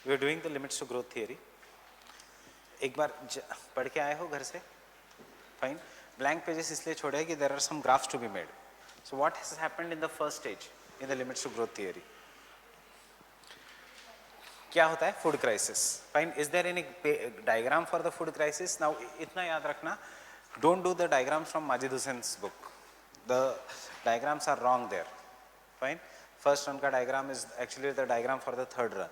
We are doing the limits to growth theory. एक बार पढ़ के आए हो घर से? फाइन. ब्लैंक पेजेस इसलिए छोड़े कि there are some graphs to be made. So what has happened in the first stage in the limits to growth theory? क्या होता है? Food crisis. Fine. Is there any diagram for the food crisis? Now इतना याद रखना, don't do the diagrams from Majid Husain's book. The diagrams are wrong there. Fine. First run का diagram is actually the diagram for the third run.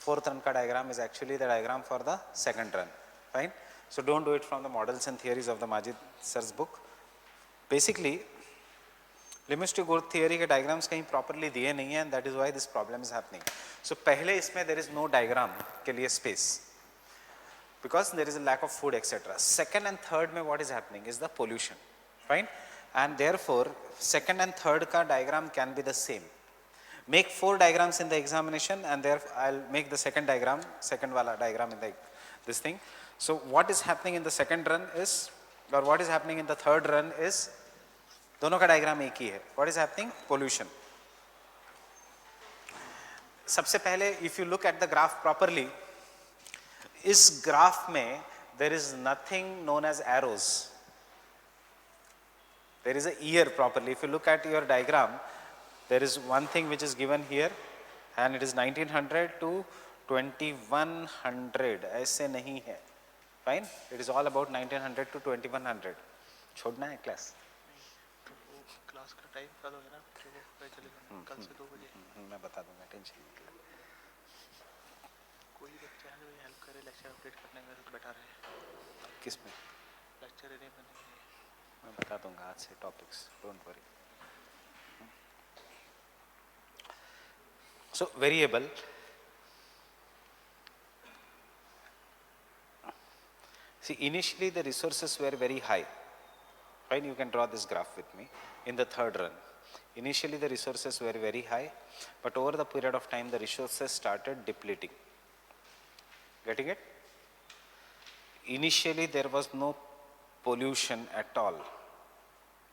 Fourth run ka diagram is actually the diagram for the second run. Fine. So don't do it from the models and theories of the Majid sir's book. Basically, limits to growth theory के diagrams कहीं properly दिए नहीं हैं, and that is why this problem is happening. So पहले इसमें there is no diagram के लिए space because there is a lack of food, etc. Second and third में what is happening is the pollution. Fine. And therefore second and third का diagram can be the same. Make 4 diagrams in the examination, and there I'll make the second diagram, second wala diagram in the this thing. So what is happening in the second run is, or what is happening in the third run is, दोनों का diagram एक ही है. What is happening? Pollution. सबसे पहले if you look at the graph properly, इस graph में there is nothing known as arrows. There is a year properly. If you look at your diagram, there is one thing which is given here, and it is 1900 to 2100. ऐसे नहीं है. Fine. It is all about 1900 to 2100. छोड़ना है class? तो वो class का time बता दोगे ना, फिर वो पता चलेगा कल से 2 बजे. मैं बता दूंगा, टेंशन नहीं ले. कोई बच्चा है जो हेल्प करे लेक्चर अपडेट करने में, तो बेटर है. किस में? लेक्चर अरेंज करने में. मैं बता दूंगा आज से topics, don't worry. So variable, see initially the resources were very high. Fine, you can draw this graph with me. In the third run, initially the resources were very high, but over the period of time the resources started depleting. Getting it? Initially there was no pollution at all,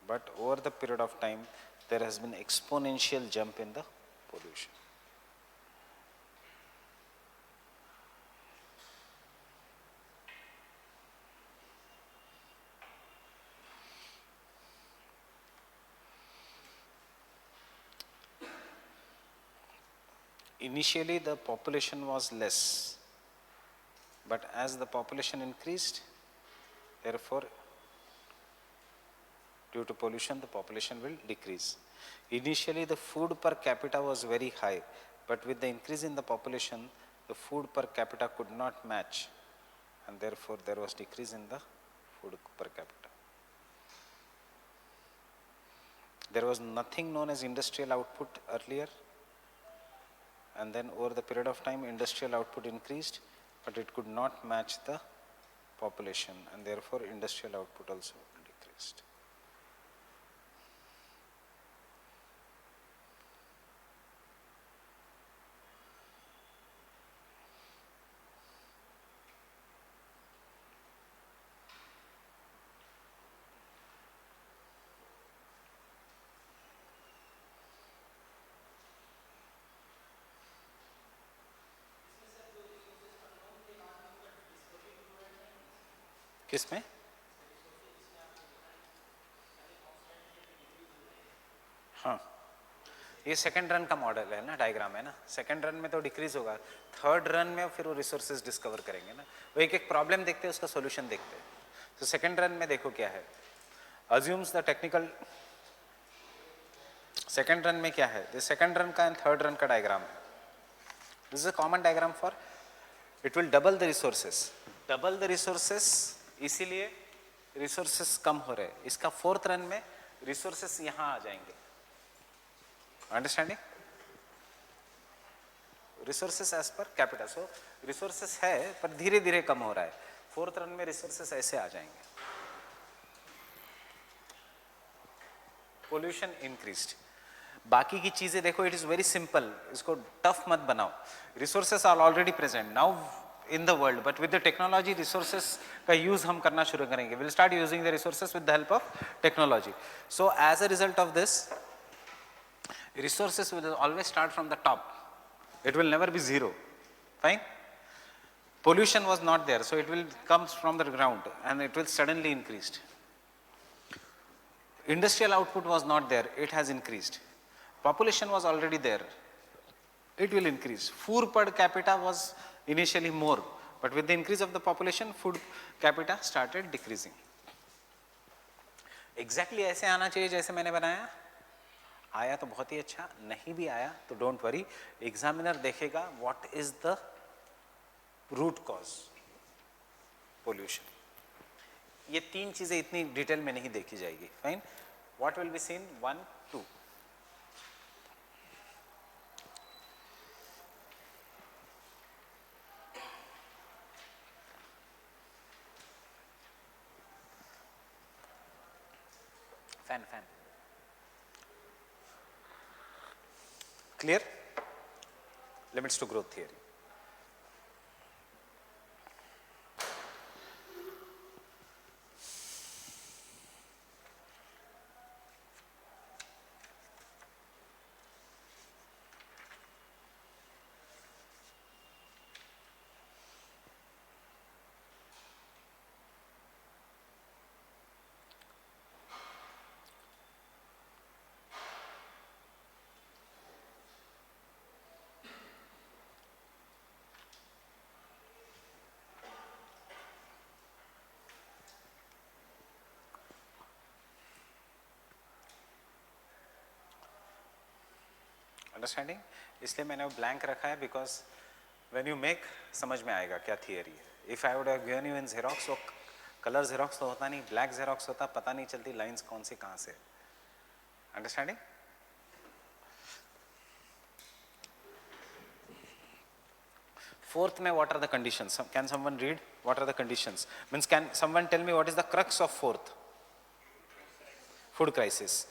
but over the period of time there has been exponential jump in the pollution. Initially the population was less, but as the population increased, therefore due to pollution the population will decrease. Initially the food per capita was very high, but with the increase in the population the food per capita could not match, and therefore there was decrease in the food per capita. There was nothing known as industrial output earlier, and then over the period of time industrial output increased, but it could not match the population, and therefore industrial output also decreased. किसमें? हाँ, ये second run का model है ना, diagram है ना. Second run में तो डिक्रीज होगा, थर्ड रन में फिर वो रिसोर्सेज डिस्कवर करेंगे ना. वो एक एक प्रॉब्लम देखते हैं, उसका सॉल्यूशन देखते हैं. तो सेकंड रन में देखो क्या है. Assumes the technical. Second run में क्या है? दिस सेकंड रन का एंड थर्ड रन का डायग्राम है. This is a common diagram for, it will double the resources. Double the resources, इसीलिए रिसोर्सेस कम हो रहे हैं. इसका फोर्थ रन में रिसोर्सेस यहां आ जाएंगे. Understanding? Resources as per capita. So resources है पर धीरे धीरे कम हो रहा है. फोर्थ रन में रिसोर्सेस ऐसे आ जाएंगे. Pollution increased. बाकी की चीजें देखो, इट इज वेरी सिंपल, इसको टफ मत बनाओ. Resources are already present now in the world, but with the technology resources का use हम करना शुरू करेंगे. We'll start using the resources with the help of technology. So as a result of this, resources will always start from the top. It will never be zero. Fine. Pollution was not there, so it will comes from the ground and it will suddenly increased. Industrial output was not there, it has increased. Population was already there, it will increase. Food per capita was initially more, but with the increase of the population, food capita started decreasing. Exactly ऐसे आना चाहिए जैसे मैंने बनाया. आया तो बहुत ही अच्छा, नहीं भी आया तो डोंट वरी, एग्जामिनर देखेगा what is the root cause. Pollution. ये तीन चीजें इतनी डिटेल में नहीं देखी जाएगी. Fine. What will be seen 1 2. Fan. Clear? Limits to growth theory. Understanding. इसलिए मैंने वो ब्लैंक रखा है बिकॉज व्हेन यू मेक समझ में आएगा क्या थियरी है. If I would have given you in xerox, वो कलर जेरोक्स तो होता नहीं, ब्लैक जेरोक्स होता, पता नहीं चलती लाइंस कौन सी कहाँ से. अंडरस्टैंडिंग. फोर्थ में what are the conditions? Can someone read what are the conditions? Means can someone tell me what is the crux of fourth? Food crisis.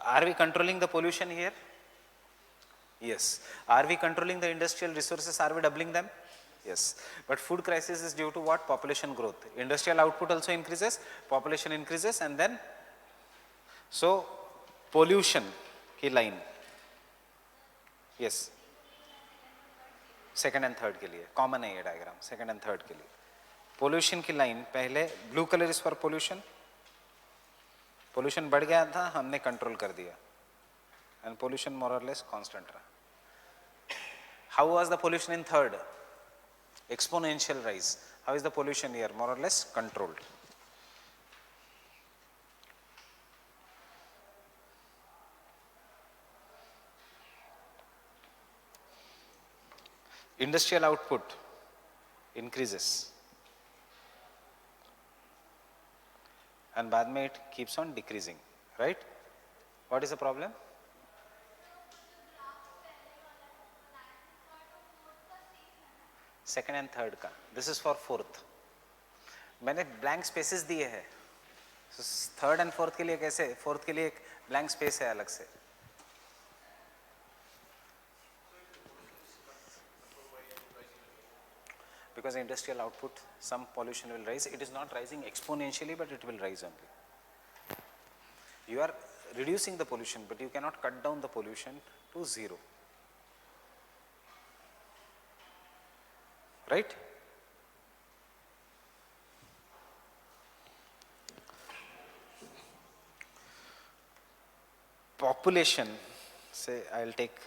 Are we controlling the pollution here? Yes. Are we controlling the industrial resources? Are we doubling them? Yes. But food crisis is due to what? Population growth. Industrial output also increases, population increases, and then so pollution की line. Yes. Second and third के लिए common है ये diagram. Second and third के लिए pollution की line पहले blue color is for pollution. Pollution बढ़ गया था, हमने कंट्रोल कर दिया and pollution more or less constant रहा. How was the pollution in third? Exponential rise. How is the pollution here? More or less controlled. Industrial output increases and बाद में it keeps on decreasing, right? What is the problem? Second and third का. This is for fourth. मैंने blank spaces दिए हैं. So third and fourth के लिए कैसे? Fourth के लिए एक blank space है अलग से. Because industrial output, some pollution will rise. It is not rising exponentially, but it will rise only. You are reducing the pollution, but you cannot cut down the pollution to zero. Right? Population, say I'll take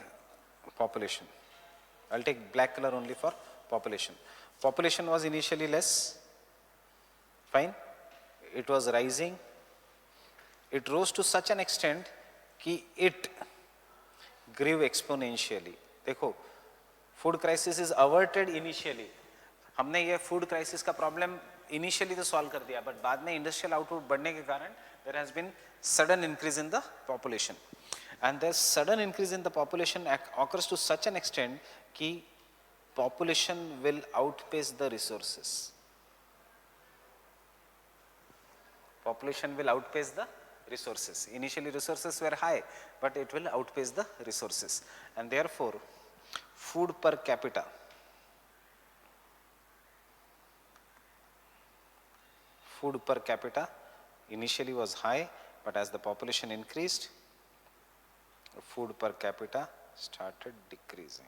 population. I'll take black color only for population. Population was initially less, fine, it was rising, it rose to such an extent कि it grew exponentially. देखो, food crisis is averted initially. हमने ये food crisis का problem initially तो solve कर दिया, but बाद में industrial output बढ़ने के कारण there has been sudden increase in the population, and this sudden increase in the population occurs to such an extent कि population will outpace the resources. Population will outpace the resources. Initially resources were high, but it will outpace the resources, and therefore food per capita initially was high, but as the population increased, food per capita started decreasing.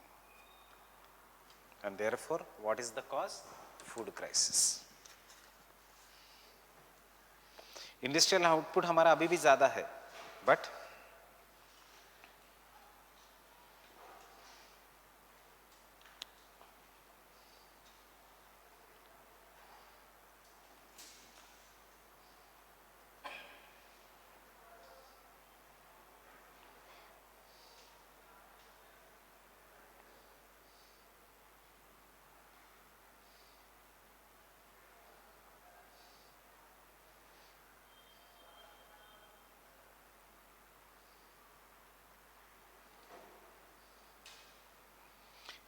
and therefore what is the cause? Food crisis. Industrial output हमारा अभी भी ज़्यादा है, but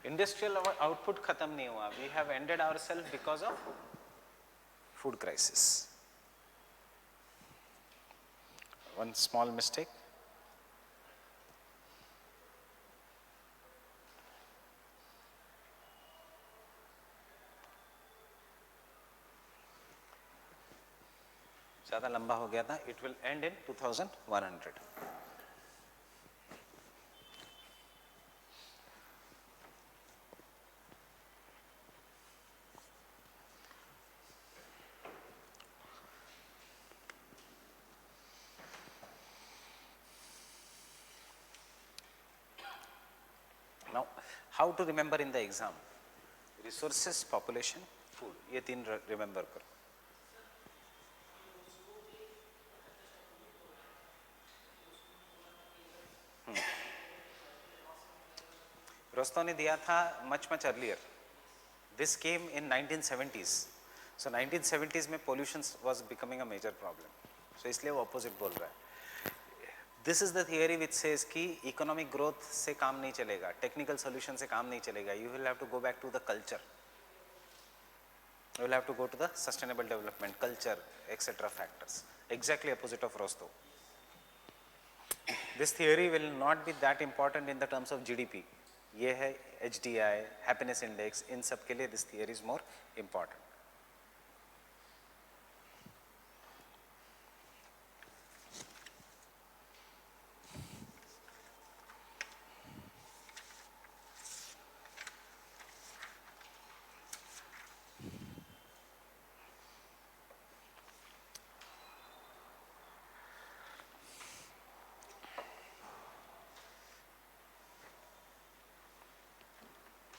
industrial output खत्म नहीं हुआ. We have ended ourself because of food crisis. One small mistake. ज़्यादा लंबा हो गया था. It will end in 2100. Now, how to remember in the exam? Resources, population, food. ये तीन remember करो. रोस्तो ने दिया था much earlier. This came in 1970s. So 1970s में pollution was becoming a major problem. So इसलिए वो opposite बोल रहा है. This is the theory which says कि economic growth से काम नहीं चलेगा, technical solution से काम नहीं चलेगा. You will have to go back to the culture. You will have to go to the sustainable development, culture, etc. factors. Exactly opposite of Rostow. This theory will not be that important in the terms of GDP. ये है HDI, happiness index. इन सब के लिए this theory is more important.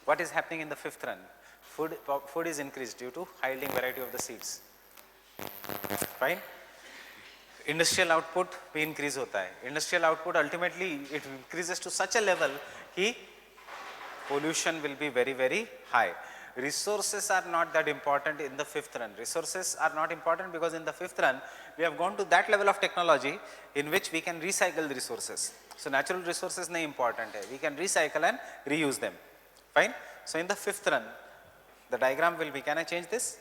What is happening in the fifth run? Food is increased due to high yielding variety of the seeds. Fine. Industrial output भी increase होता है. Industrial output ultimately it increases to such a level कि pollution will be very high. Resources are not that important in the fifth run. Resources are not important because in the fifth run we have gone to that level of technology in which we can recycle the resources. So natural resources नहीं important है. We can recycle and reuse them. Fine. So in the fifth run, the diagram will be, can I change this?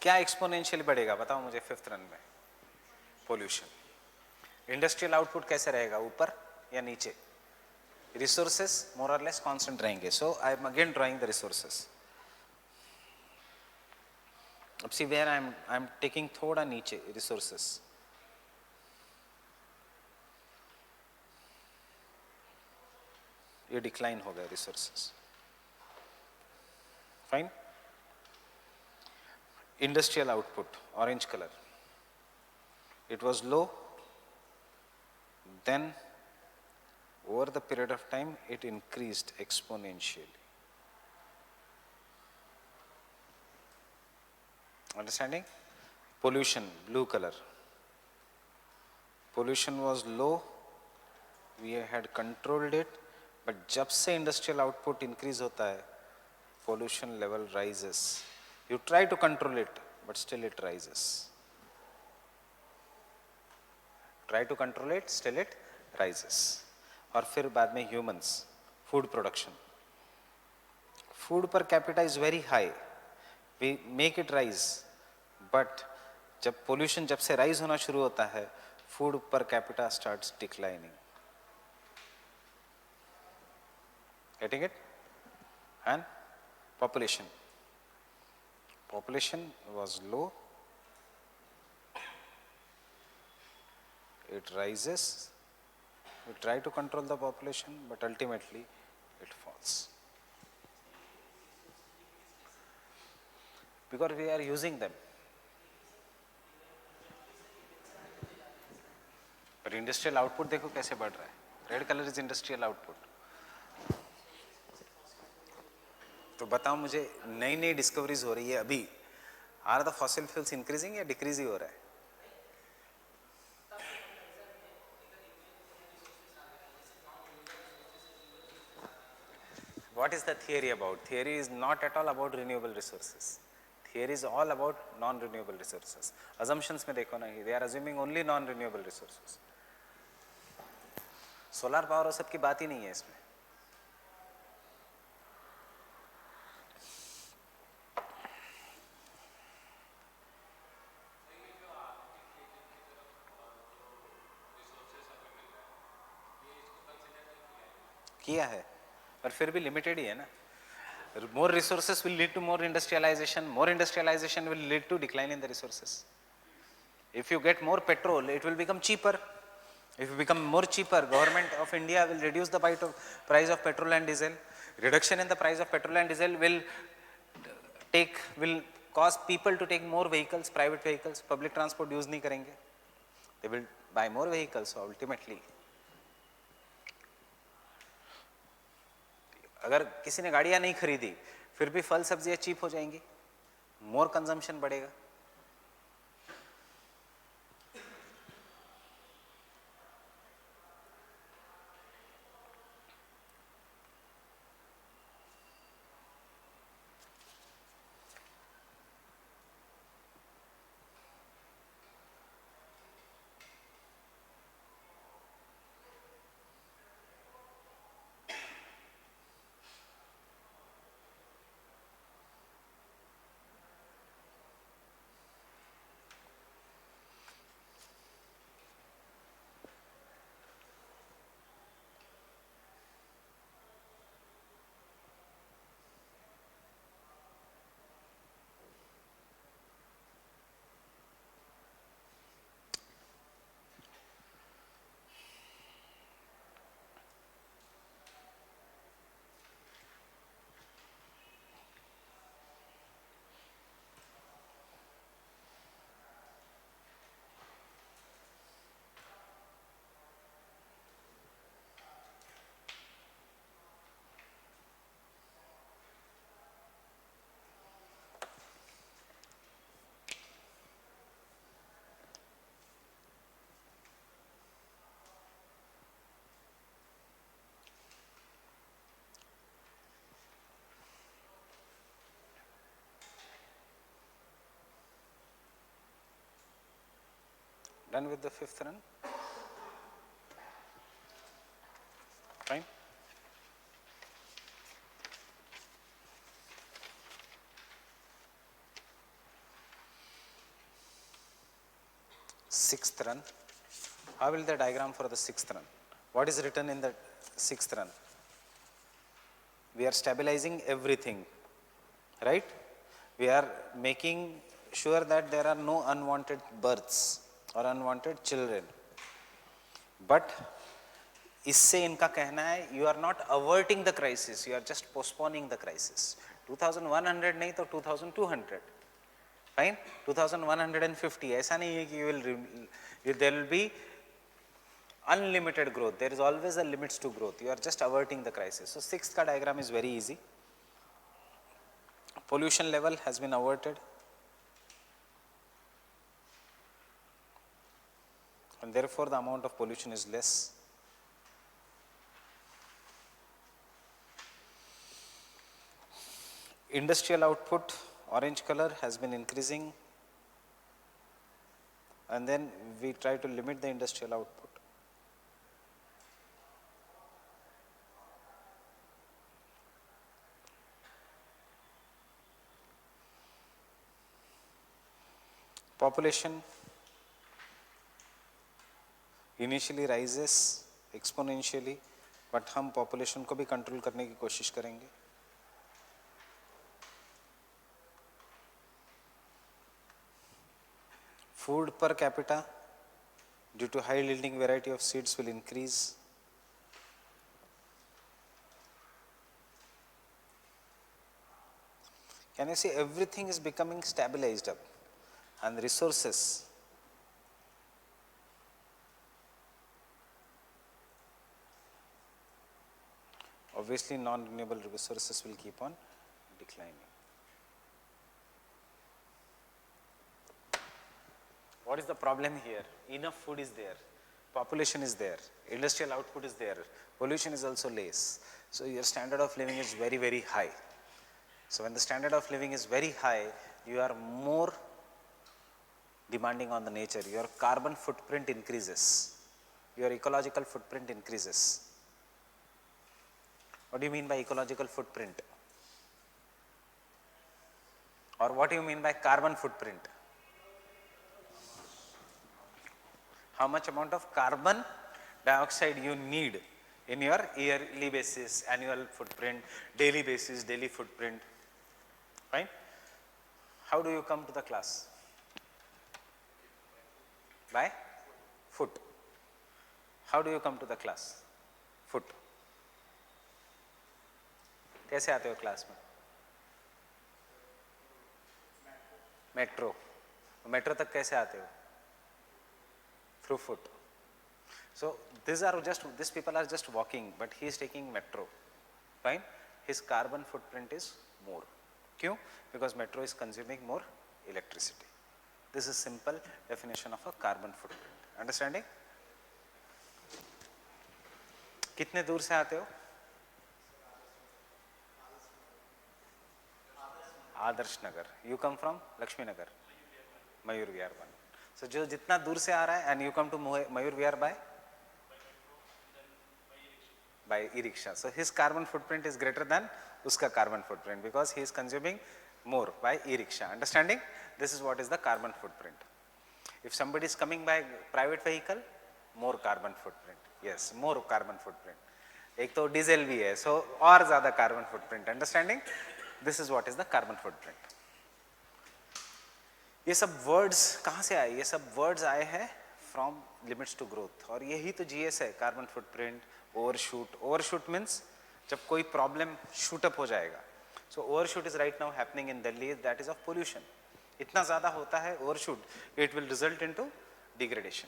क्या exponentially बढ़ेगा बताओ मुझे fifth run में? Pollution. Industrial output कैसे रहेगा, ऊपर या नीचे? Resources more or less constant रहेंगे. So I am again drawing the resources. अब see where I am taking थोड़ा नीचे रिसोर्सेस. ये डिक्लाइन हो गया resources. Fine. Industrial output, orange color. It was low, then over the period of time it increased exponentially. Understanding? Pollution, blue color. Pollution was low, we had controlled it, but जब से industrial output increase होता है, pollution level rises. You try to control it, but still it rises. Try to control it, still it rises. और फिर बाद में humans, food production. Food per capita is very high. We make it rise, but जब pollution जब से rise होना शुरू होता है, food per capita starts declining. Getting it? And population. Population was low, it rises. We try to control the population, but ultimately it falls. Because we are using them. पर industrial output देखो कैसे बढ़ रहा है. Red colour is industrial output. तो बताओ मुझे, नई नई डिस्कवरीज हो रही है अभी. Are the fossil fuels increasing या डिक्रीज ही हो रहा है? What is the theory about? Theory is not at all about renewable resources. Theory is all about non-renewable resources. Assumptions में देखो ना, they are assuming only non-renewable resources. Solar power और सब की बात ही नहीं है इसमें. किया है, पर फिर भी लिमिटेड ही है ना. More resources will lead to more industrialization. More industrialization will lead to decline in the resources. If you get more petrol, it will become cheaper. If it become more cheaper, government of India will reduce the price of petrol and diesel. Reduction in the price of petrol and diesel will cause people to take more vehicles, private vehicles. Public transport use नहीं करेंगे. They will buy more vehicles. So ultimately, अगर किसी ने गाड़ियां नहीं खरीदी, फिर भी फल सब्जियां चीप हो जाएंगी. मोर कंजम्पशन बढ़ेगा. Done with the fifth run? Fine. Sixth run. How will the diagram for the sixth run? What is written in the sixth run? We are stabilizing everything, right? We are making sure that there are no unwanted births or unwanted children. But इससे इनका कहना है, you are not averting the crisis, you are just postponing the crisis. 2100 नहीं तो 2200. Fine? 2150. ऐसा नहीं है कि there will be unlimited growth. There is always a limits to growth. You are just averting the crisis. So sixth ka diagram is very easy. Pollution level has been averted. And therefore the amount of pollution is less. Industrial output, orange color, has been increasing, and then we try to limit the industrial output. Population initially rises exponentially, but हम population को भी control करने की कोशिश करेंगे. Food per capita Due to high yielding variety of seeds will increase. Can you see everything is becoming stabilized up, and resources obviously non-renewable resources will keep on declining. What is the problem here? Enough food is there, population is there, industrial output is there, pollution is also less. So your standard of living is very, very high. So when the standard of living is very high, you are more demanding on the nature. Your carbon footprint increases, your ecological footprint increases. What do you mean by ecological footprint? Or what do you mean by carbon footprint? How much amount of carbon dioxide you need in your yearly basis, annual footprint, daily basis, daily footprint, right? How do you come to the class? By foot. How do you come to the class? Foot. कैसे आते हो class में? Metro. Metro तक कैसे आते हो? Through foot. So these people are just walking, but he is taking metro. Fine. His carbon footprint is more. क्यों? Because metro is consuming more electricity. This is simple definition of a carbon footprint. Understanding? कितने दूर से आते हो? Adarsh Nagar. You come from Lakshmi Nagar, Mayur Vihar 1. So जो जितना दूर से आ रहा है, and you come to Mayur Vihar by e-rickshaw. So his carbon footprint is greater than uska carbon footprint because he is consuming more by e-rickshaw. Understanding? This is what is the carbon footprint. If somebody is coming by private vehicle, more carbon footprint. Yes, more carbon footprint. एक तो diesel भी है, so और ज़्यादा carbon footprint. Understanding? This is what is the carbon footprint. ये सब words कहाँ से आए? ये सब वर्ड्स आए हैं फ्रॉम लिमिट्स टू ग्रोथ, और यही तो जीएस है. Carbon footprint, overshoot. Overshoot means जब कोई प्रॉब्लम शूट अप हो जाएगा. So overshoot is right now happening in Delhi, that is of pollution. इतना ज़्यादा होता है overshoot, it will result into degradation.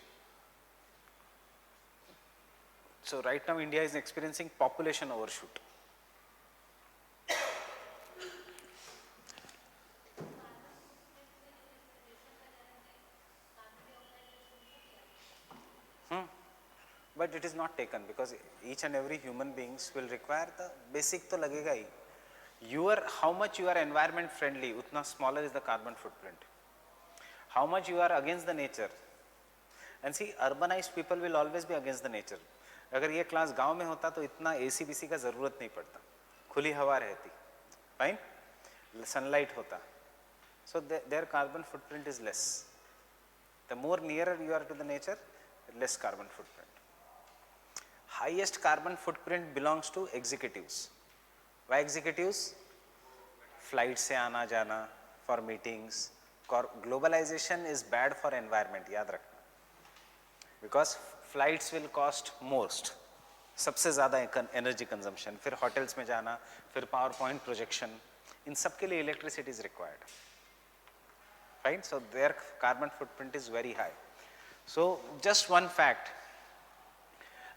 So right now India is experiencing population overshoot. But it is not taken because each and every human beings will require the basic तो लगेगा ही. How much you are environment friendly, उतना smaller is the carbon footprint. How much you are against the nature. And see, urbanized people will always be against the nature. अगर ये class गांव में होता तो इतना AC BC का ज़रूरत नहीं पड़ता, खुली हवा रहती, fine, sunlight होता. So their carbon footprint is less. The more nearer you are to the nature, less carbon footprint. Highest carbon footprint belongs to executives. Why executives? Flight से आना जाना, for meetings. Globalization is bad for environment, याद रखना. Because flights will cost most. सबसे ज़्यादा energy consumption. फिर hotels में जाना, फिर PowerPoint projection. इन सब के लिए electricity is required. Right? So their carbon footprint is very high. So just one fact.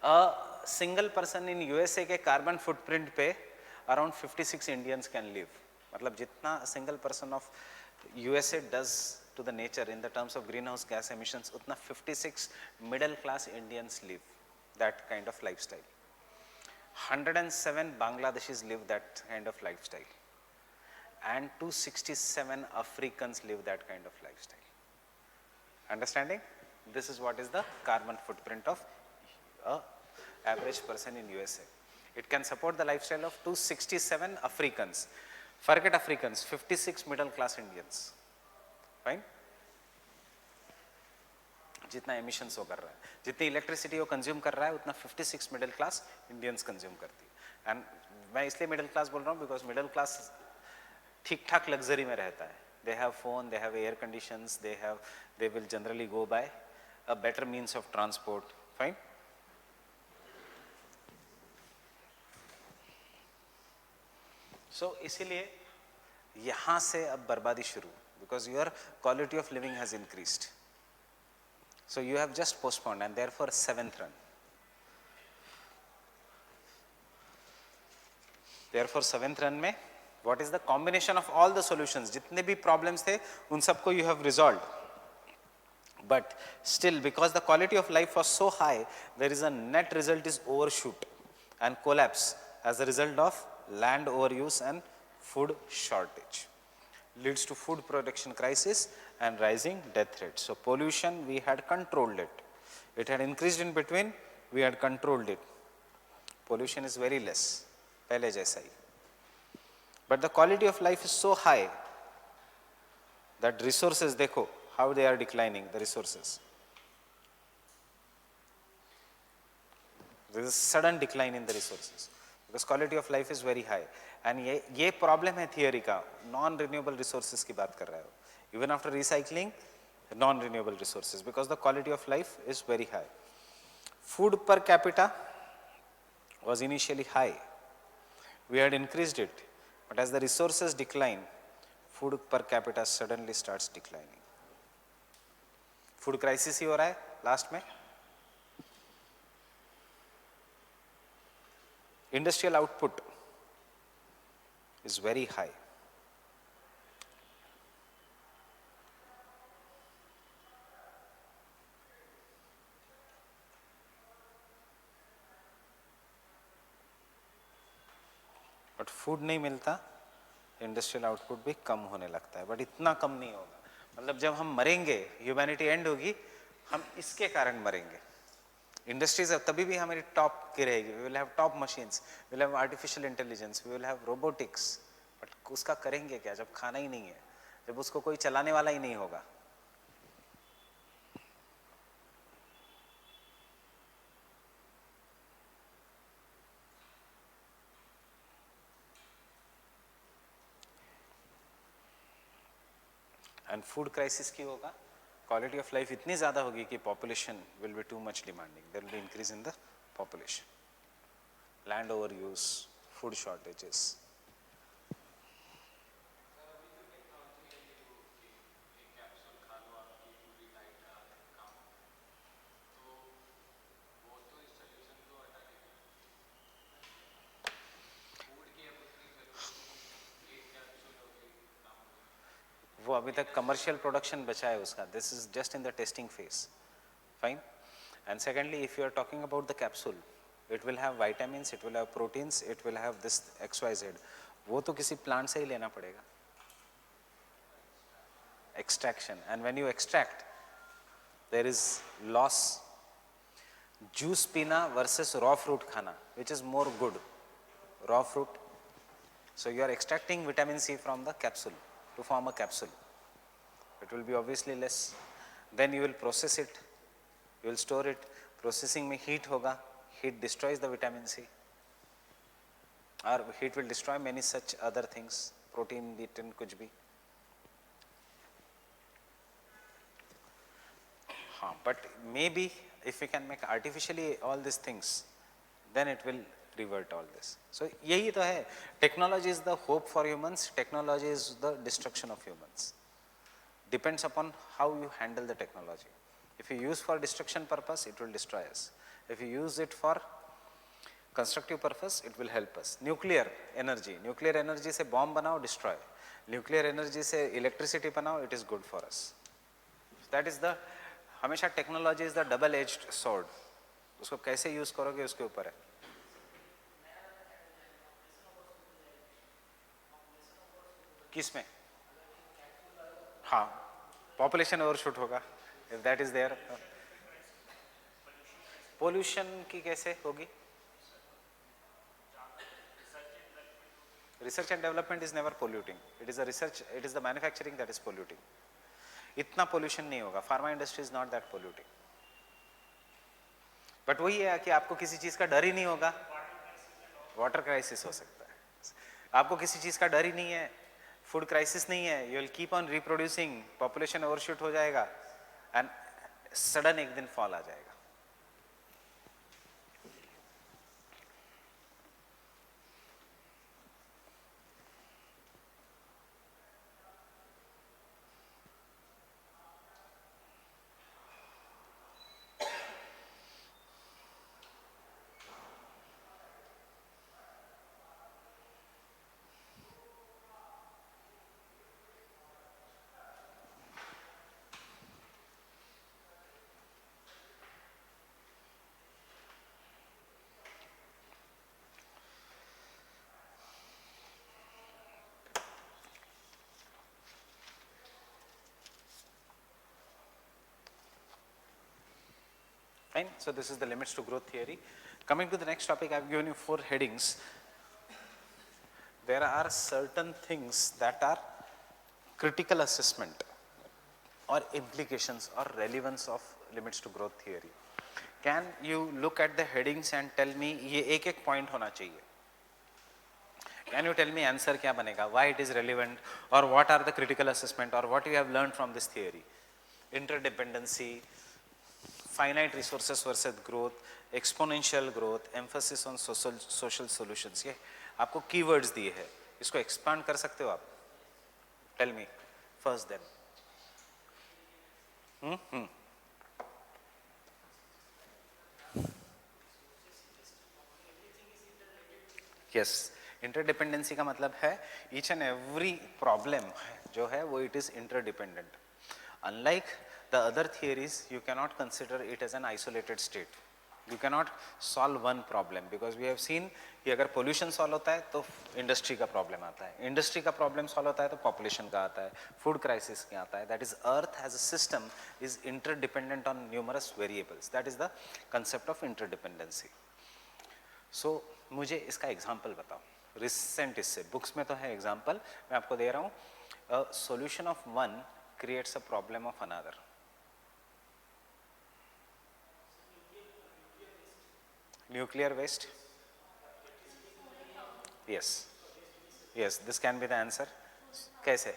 A single person in USA के carbon footprint पे around 56 Indians can live. मतलब जितना a single person of USA does to the nature in the terms of greenhouse gas emissions, उतना 56 middle class Indians live that kind of lifestyle. 107 Bangladeshis live that kind of lifestyle, and 267 Africans live that kind of lifestyle. Understanding? This is what is the carbon footprint of a average person in USA. It can support the lifestyle of 267 Africans. Forget Africans, 56 middle class Indians. Fine? जितना emissions वो कर रहा है, जितनी electricity वो consume कर रहा है, उतना 56 middle class Indians consume करती है. And मैं इसलिए middle class बोल रहा हूँ because middle class ठीक ठाक luxury में रहता है. They have phone, they have air conditions, they will generally go by a better means of transport. Fine. So इसीलिए यहाँ से अब बर्बादी शुरू, because your quality of living has increased. So you have just postponed, and therefore seventh run. Therefore seventh run में what is the combination of all the solutions? जितने भी problems थे उन सबको you have resolved. But still, because the quality of life was so high, there is a net result is overshoot and collapse as a result of land overuse and food shortage. Leads to food production crisis and rising death rates. So pollution, we had controlled it. It had increased in between, we had controlled it. Pollution is very less, पहले जैसा ही. But the quality of life is so high that resources, देखो how they are declining, the resources. There is a sudden decline in the resources because quality of life is very high. And ये problem है theory का, non-renewable resources की बात कर रहा है. Even after recycling, non-renewable resources, because the quality of life is very high. Food per capita was initially high. We had increased it, but as the resources decline, food per capita suddenly starts declining. Food crisis ही हो रहा है last में. Industrial output is very high. But food नहीं मिलता, industrial output भी कम होने लगता है. बट इतना कम नहीं होगा, मतलब जब हम मरेंगे, ह्यूमैनिटी एंड होगी, हम इसके कारण मरेंगे. इंडस्ट्रीज तभी भी हमारी टॉप की रहेगी. We will have top machines, we will have artificial intelligence, we will have robotics. But उसका करेंगे क्या जब खाना ही नहीं है, जब उसको कोई चलाने वाला ही नहीं होगा. एंड फूड क्राइसिस क्यों होगा? क्वालिटी ऑफ लाइफ इतनी ज़्यादा होगी कि population will be too much demanding. There will be increase in the population, land over use, food shortages. वो अभी तक कमर्शियल प्रोडक्शन बचा है उसका. This is just in the testing phase. Fine. And secondly, if you are talking about the capsule, it will have vitamins, it will have proteins, it will have this XYZ. वो तो किसी plant से ही लेना पड़ेगा. Extraction, and when you extract there is loss. Juice पीना versus raw fruit खाना, which is more good? Raw fruit. So you are extracting vitamin C from the capsule to form a capsule. It will be obviously less. Then you will process it, you will store it. Processing में heat होगा, heat destroys the vitamin C, or heat will destroy many such other things, protein, gluten, कुछ भी. हाँ, but maybe if we can make artificially all these things, then it will revert all this. So यही तो है. Technology is the hope for humans, technology is the destruction of humans. Depends upon how you handle the technology. If you use for destruction purpose, it will destroy us. If you use it for constructive purpose, it will help us. Nuclear energy से bomb बनाओ, destroy. Nuclear energy से electricity बनाओ, it is good for us. That is the, हमेशा technology is the double-edged sword. उसको कैसे use करोगे उसके ऊपर है. किसमें? हाँ, पॉपुलेशन ओवरशूट होगा. If that is there. Pollution की कैसे होगी? Research and development is never polluting. It is the research, it is the manufacturing that is polluting. इतना पोल्यूशन नहीं होगा. Pharma industry is not that polluting. But वही है कि आपको किसी चीज का डर ही नहीं होगा. वाटर क्राइसिस हो सकता है. आपको किसी चीज का डर ही नहीं है, फूड क्राइसिस नहीं है, you will keep on reproducing, population overshoot हो जाएगा. एंड सडन एक दिन फॉल आ जाएगा. Fine. So this is the limits to growth theory. Coming to the next topic, I have given you 4 headings. There are certain things that are critical assessment or implications or relevance of limits to growth theory. Can you look at the headings and tell me ये एक एक point होना चाहिए? Can you tell me answer क्या बनेगा? Why it is relevant, or what are the critical assessment, or what you have learned from this theory? Interdependency, finite resources versus growth, exponential growth, emphasis on social solutions. ये आपको keywords दिए हैं, इसको expand कर सकते हो आप? Tell me first then. Yes, interdependency का मतलब है each and every problem जो है वो it is interdependent. Unlike the other theories, you cannot consider it as an isolated state. You cannot solve one problem, because we have seen कि अगर pollution solve होता है तो industry का problem आता है, industry का problem solve होता है तो population का आता है, food crisis का आता है. That is, earth as a system is interdependent on numerous variables. That is the concept of interdependency. So मुझे इसका example बताओ, recent इससे, books में तो है example, मैं आपको दे रहा हूँ. A solution of one creates a problem of another. Nuclear waste? Yes. Yes, this can be the answer. कैसे?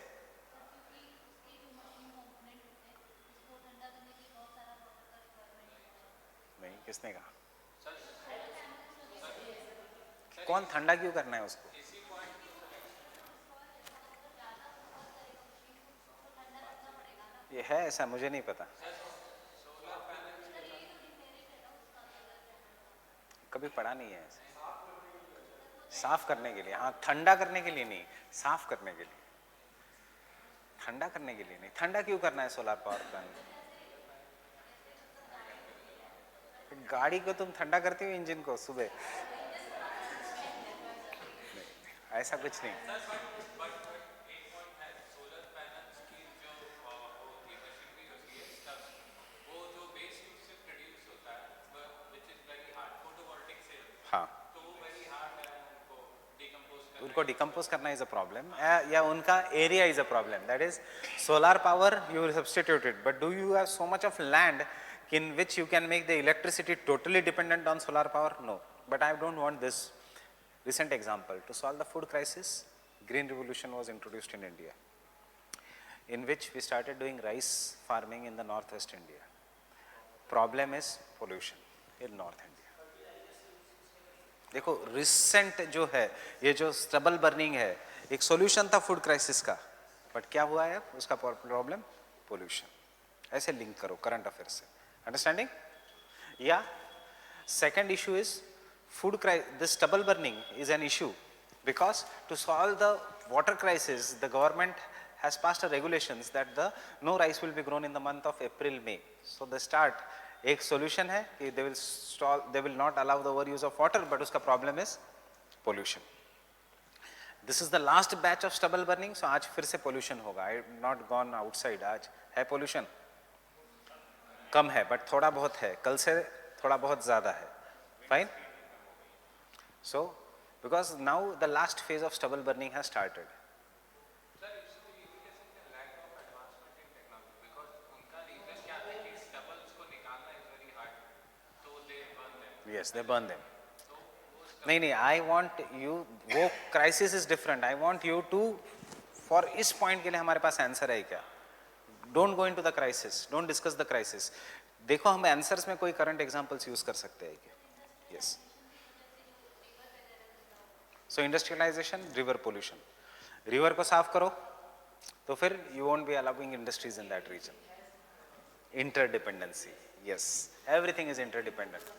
नहीं, किसने कहा? कौन ठंडा क्यों करना है उसको? ये है ऐसा, मुझे नहीं पता, कभी पढ़ा नहीं है ऐसे. साफ करने के लिए, हाँ, ठंडा करने के लिए नहीं, साफ करने के लिए. ठंडा करने के लिए नहीं. ठंडा क्यों करना है सोलर पावर प्लांट? गाड़ी को तुम ठंडा करते हो, इंजन को सुबह? ऐसा कुछ नहीं. हाँ, उनको डिकम्पोज करना इज अ प्रॉब्लम, या उनका area is a problem. That is, solar power you will substitute it, but do you have so much of land in which you can make the electricity totally dependent on solar power? No. But I don't want this. Recent example, to solve the food crisis, green revolution was introduced in India, in which we started doing rice farming in the northwest India. Problem is pollution in North India. देखो, recent जो है ये जो stubble burning है, एक solution था food crisis का, but क्या हुआ है उसका प्रॉब्लम? पोल्यूशन. ऐसे लिंक करो करंट अफेयर से. अंडरस्टैंडिंग? या second issue is food crisis. This stubble burning is an issue because to solve the water crisis, the government has passed a regulations that the no rice will be grown in the month of April, May. So the start एक solution है कि they will not allow the overuse of water, but उसका problem is pollution. This is the last batch of stubble burning, so आज फिर से pollution होगा. I have not gone outside. आज है pollution, कम है but थोड़ा बहुत है, कल से थोड़ा बहुत ज़्यादा है. Fine. So, because now the last phase of stubble burning has started. Sir, इसको ये भी कह सकते हैं lack of advancement in technology, because उनका reason क्या था कि stubbles को निकालना is very hard, तो they burn them. Yes, they burn them. नहीं नहीं, I want you, वो crisis is different. I want you to, for इस point के लिए हमारे पास answer है क्या? Don't go into the crisis. Don't discuss the crisis. देखो हम आंसर्स में कोई करंट एग्जांपल्स यूज कर सकते हैं क्या? Yes. So industrialisation, river pollution. River को साफ करो तो फिर you won't be allowing industries in that region. Interdependency, yes, everything is interdependent.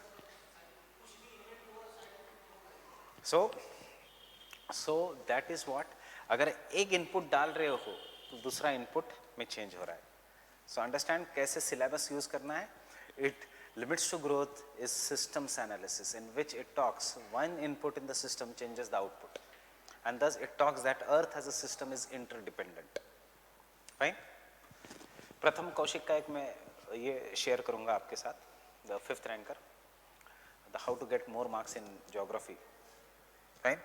So that is what, अगर एक इनपुट डाल रहे हो तो दूसरा इनपुट में चेंज हो रहा है. सो अंडरस्टैंड कैसे सिलेबस यूज करना है. It limits to growth is systems analysis, in which it talks one input in the system changes the output, and thus it talks that earth as a system is interdependent. Fine. प्रथम कौशिक का एक मैं ये share करूंगा आपके साथ, the 5th ranker, the how to get more marks in geography. Fine.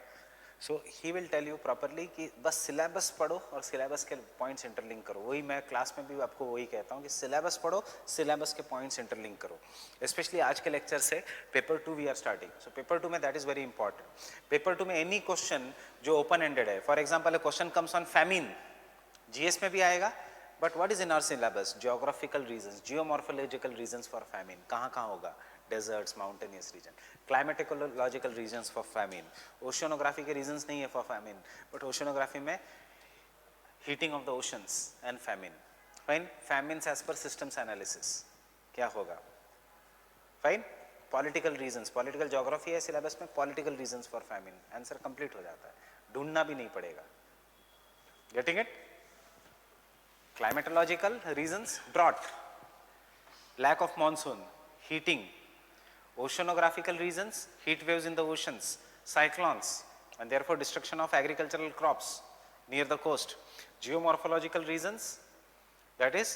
So he will tell you properly कि बस सिलेबस पढ़ो और सिलेबस के पॉइंट्स इंटरलिंक करो. वही मैं क्लास में भी आपको वही कहता हूँ कि सिलेबस पढ़ो, सिलेबस के पॉइंट्स इंटरलिंक करो. स्पेशली आज के लेक्चर से paper 2 we are starting. So paper 2 में that is very important. Paper 2 में एनी क्वेश्चन जो ओपन एंडेड है, for example a question comes on famine, GS में भी आएगा, but what is in our syllabus? Geographical reasons, geomorphological reasons for famine. कहाँ कहाँ होगा? Deserts, mountainous region. Climatological reasons for famine. Oceanography के reasons नहीं है फॉर फैमिन, बट ओशियोनोग्राफी में heating of the oceans and famine. Fine. Famines as per systems analysis क्या होगा? Fine. Political reasons, political geography है सिलेबस में, political reasons for famine. Answer complete हो जाता है, ढूंढना भी नहीं पड़ेगा. Getting it? Climatological reasons, drought, lack of monsoon, heating. Oceanographical reasons, heat waves in the oceans, cyclones, and therefore destruction of agricultural crops near the coast. Geomorphological reasons, that is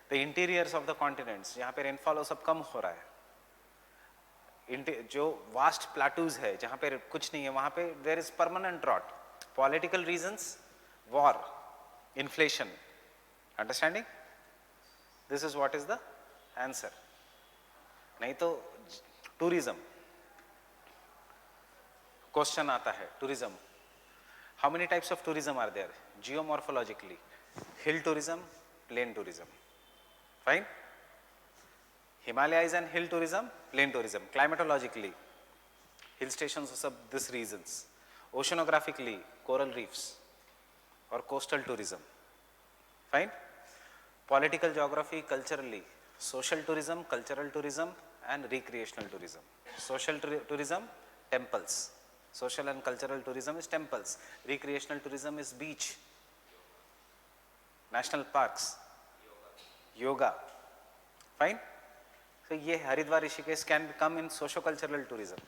the interiors of the continents, जहाँ पे rainfall सब कम हो रहा है. जो vast plateaus है जहाँ पे कुछ नहीं है, वहाँ पे there is permanent drought. Political reasons, war, inflation. Understanding? This is what is the answer. नहीं तो tourism. Question आता है tourism. How many types of tourism are there? Geomorphologically, hill tourism, plain tourism. Fine. Himalayas and hill tourism, plain tourism. Climatologically, hill stations of these regions. Oceanographically, coral reefs or coastal tourism. Fine. Political geography, culturally, social tourism, cultural tourism, and recreational tourism. Social tourism, temples. Social and cultural tourism is temples. Recreational tourism is beach, national parks, yoga. Fine. So ये Haridwar Rishikesh can come in socio-cultural tourism.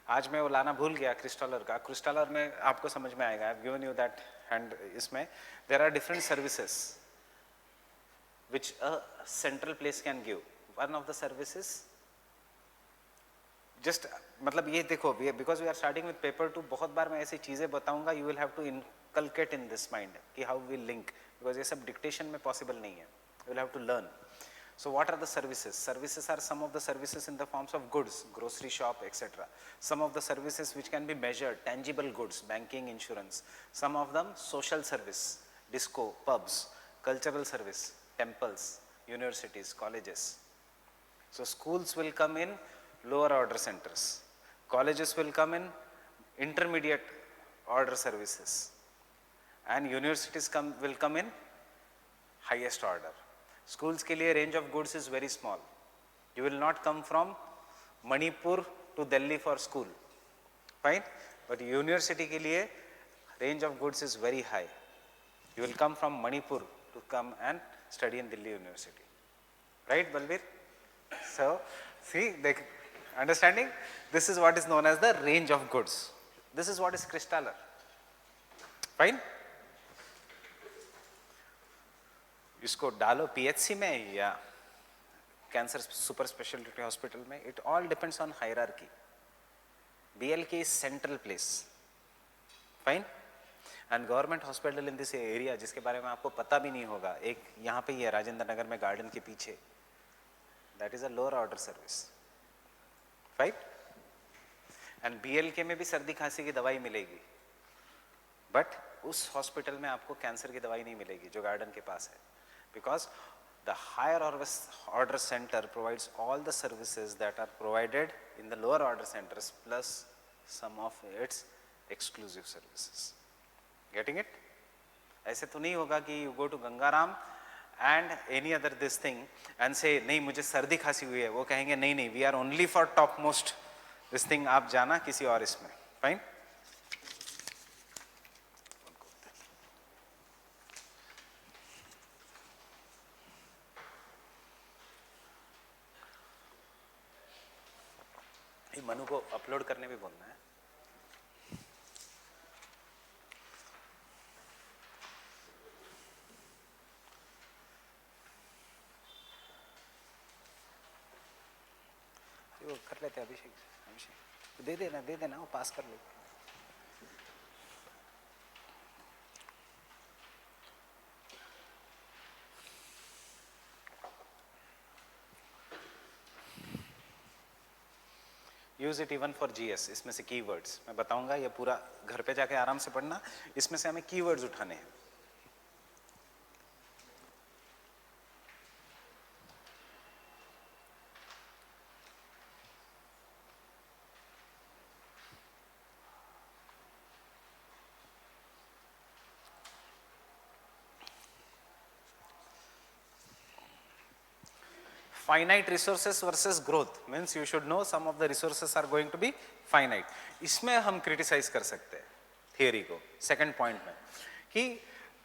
आज मैं वो लाना भूल गया क्रिस्टॉलर का. क्रिस्टॉलर में आपको समझ में आएगा. I've given you that, and इसमें there are different services which a central place can give. One of the services, just मतलब ये देखो, because we are starting with paper 2, बहुत बार मैं ऐसी चीजें बताऊंगा, you will have to inculcate in this mind कि how we link, because ये सब dictation में possible नहीं है. You will have to learn. So what are the services? Services are some of the services in the forms of goods, grocery shop, etc. Some of the services which can be measured, tangible goods, banking, insurance. Some of them social service, disco, pubs, cultural service, temples, universities, colleges. So schools will come in lower order centers. Colleges will come in intermediate order services. And universities will come in highest order. Schools के लिए range of goods is very small. You will not come from Manipur to Delhi for school. Fine? But university के लिए range of goods is very high. You will come from Manipur to come and study in Delhi University. Right, Balbir? So, see, understanding? This is what is known as the range of goods. This is what is cristallar. Fine? इसको डालो PHC में या cancer super speciality hospital में, it all depends on hierarchy. BLK is central place. Fine. And government hospital in this area, जिसके बारे में आपको पता भी नहीं होगा, एक यहाँ पे ही है राजेंद्र नगर में गार्डन के पीछे, that is a lower order service. Fine. And BLK में भी सर्दी खांसी की दवाई मिलेगी, बट उस हॉस्पिटल में आपको कैंसर की दवाई नहीं मिलेगी जो गार्डन के पास है, because The higher order center provides all the services that are provided in the lower order centers plus some of its exclusive services. Getting it? ऐसे तो नहीं होगा कि you go to Gangaram and any other this thing and say नहीं मुझे सर्दी खांसी हुई है, वो कहेंगे नहीं नहीं we are only for topmost this thing, आप जाना किसी और इसमें. Fine? ये मनु को अपलोड करने भी बोलना है. वो कर लेते अभिषेक दे देना वो पास कर लेते. Use it even for GS. इसमें से कीवर्ड्स मैं बताऊंगा, ये पूरा घर पे जाके आराम से पढ़ना. इसमें से हमें कीवर्ड्स उठाने हैं. Finite resources versus growth means you should know some of the resources are going to be finite. इसमें हम criticize कर सकते हैं theory को. Second point में कि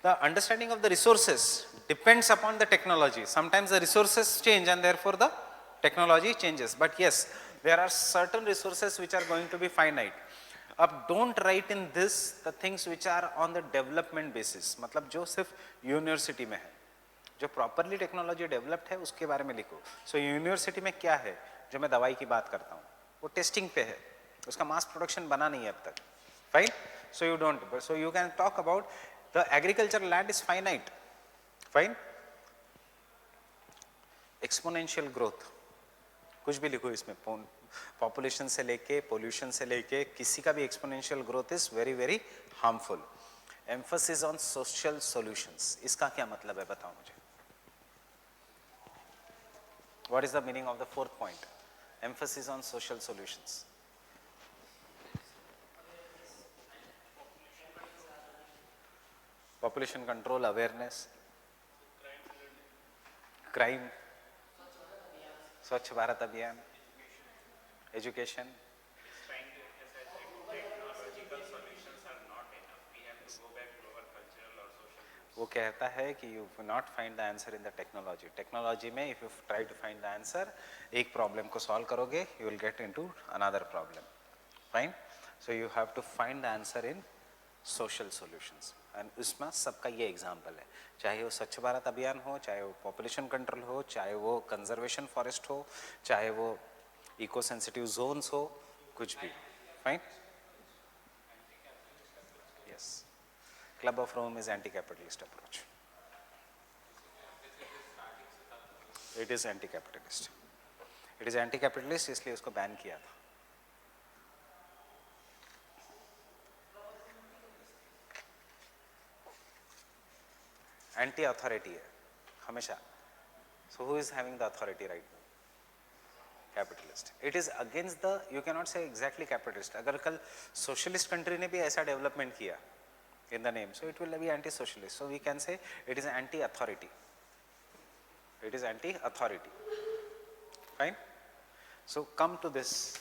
the understanding of the resources depends upon the technology. Sometimes the resources change and therefore the technology changes. But yes, there are certain resources which are going to be finite. अब don't write in this the things which are on the development basis. मतलब जो सिर्फ university में है, जो properly technology developed है उसके बारे में लिखो. सो यूनिवर्सिटी में क्या है, जो मैं दवाई की बात करता हूँ वो टेस्टिंग पे है, उसका मास प्रोडक्शन बना नहीं है अब तक. Fine. So you don't, so you can talk about the agriculture land is finite. Fine. Exponential growth कुछ भी लिखो इसमें, पॉपुलेशन से लेके पोल्यूशन से लेके किसी का भी exponential growth is very very harmful. Emphasis on social solutions, इसका क्या मतलब है बताओ मुझे. What is the meaning of the fourth point? Emphasis on social solutions. Population control, awareness, crime, Swachh Bharat Abhiyan, education. Trying to emphasize that technological solutions are not enough. We have to go back to our cultural or social roots. वो कहता है कि you will not find the answer in the technology. Technology में if you try to find the answer, एक problem को solve करोगे, you will get into another problem. Fine? So you have to find the answer in social solutions. And उसमें सबका ये example है. चाहे वो स्वच्छ भारत अभियान हो, चाहे वो population control हो, चाहे वो conservation forest हो, चाहे वो eco sensitive zones हो, कुछ भी. Fine? Yes. Club of Rome is anti-capitalist approach. It is anti-capitalist. It is anti-capitalist, इसलिए उसको बैन किया था. Anti-authority है हमेशा. So who is having the authority right now? Capitalist. It is against the, you cannot say exactly capitalist. अगर कल socialist country ने भी ऐसा development किया in the name, so it will be anti-socialist. So we can say it is anti-authority. It is anti-authority. Fine. So come to this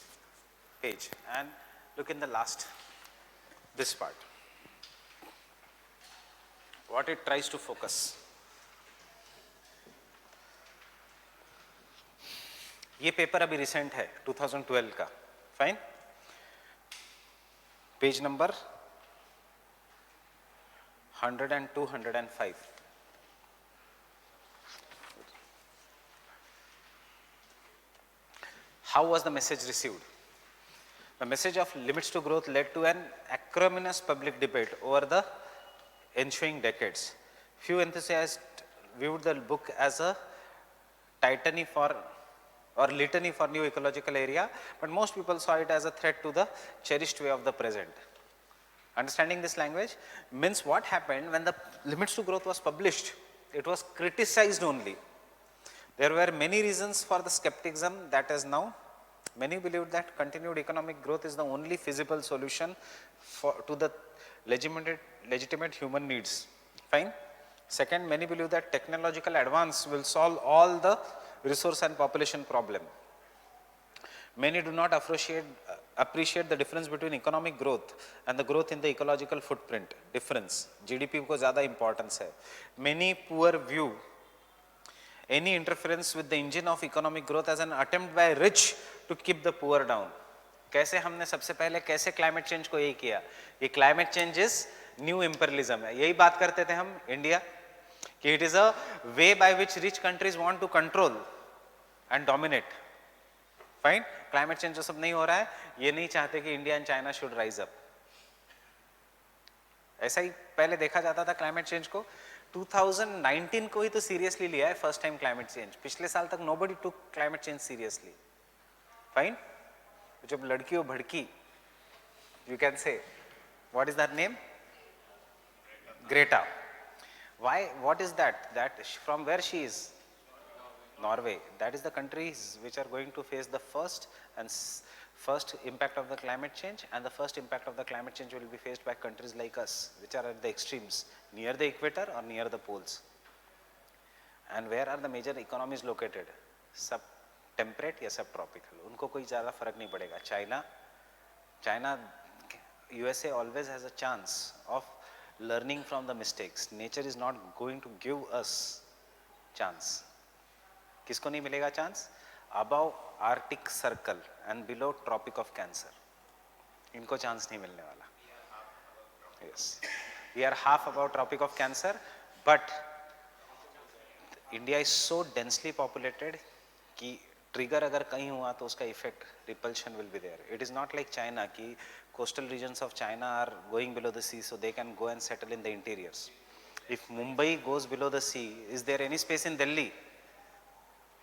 page and look in the last, this part. What it tries to focus. ये paper अभी recent है 2012 का. Fine. Page number 102, 105. How was the message received? The message of limits to growth led to an acrimonious public debate over the ensuing decades. Few enthusiasts viewed the book as a litany for new ecological area, but most people saw it as a threat to the cherished way of the present. Understanding this language means what happened when the limits to growth was published, it was criticized only. There were many reasons for the skepticism that is now. Many believed that continued economic growth is the only feasible solution to the legitimate human needs. Fine. Second, many believe that technological advance will solve all the resource and population problem. Many do not appreciate the difference between economic growth and the growth in the ecological footprint. Difference. GDP को ज़्यादा importance है. Many poor view any interference with the engine of economic growth as an attempt by rich to keep the poor down. कैसे हमने सबसे पहले कैसे climate change को यही किया? ये climate change is new imperialism है. यही बात करते थे हम इंडिया कि it is a way by which rich countries want to control and dominate. Fine? Climate change जो सब नहीं हो रहा है, ये नहीं चाहते कि India and China should rise up. ऐसा ही पहले देखा जाता था क्लाइमेट चेंज को. 2019 को ही तो सीरियसली लिया है फर्स्ट टाइम क्लाइमेट चेंज. पिछले साल तक nobody took climate change seriously. Fine. जब लड़की हो भड़की, you can say what is that name? Greta. Why? What is that? That from where she is? Norway. That is the countries which are going to face the first impact of the climate change, and the first impact of the climate change will be faced by countries like us, which are at the extremes, near the equator or near the poles. And where are the major economies located? Sub-temperate या sub-tropical. उनको कोई ज़्यादा फर्क नहीं पड़ेगा. China, USA always has a chance of learning from the mistakes. Nature is not going to give us chance. किसको नहीं मिलेगा chance? Above arctic circle and below tropic of cancer, इनको चांस नहीं मिलने वाला. Yes, we are half above tropic of cancer, but India is so densely populated कि trigger अगर कहीं हुआ तो उसका effect repulsion will be there. It is not like China कि coastal regions of China are going below the sea, so they can go and settle in the interiors. If Mumbai goes below the sea, is there any space in Delhi?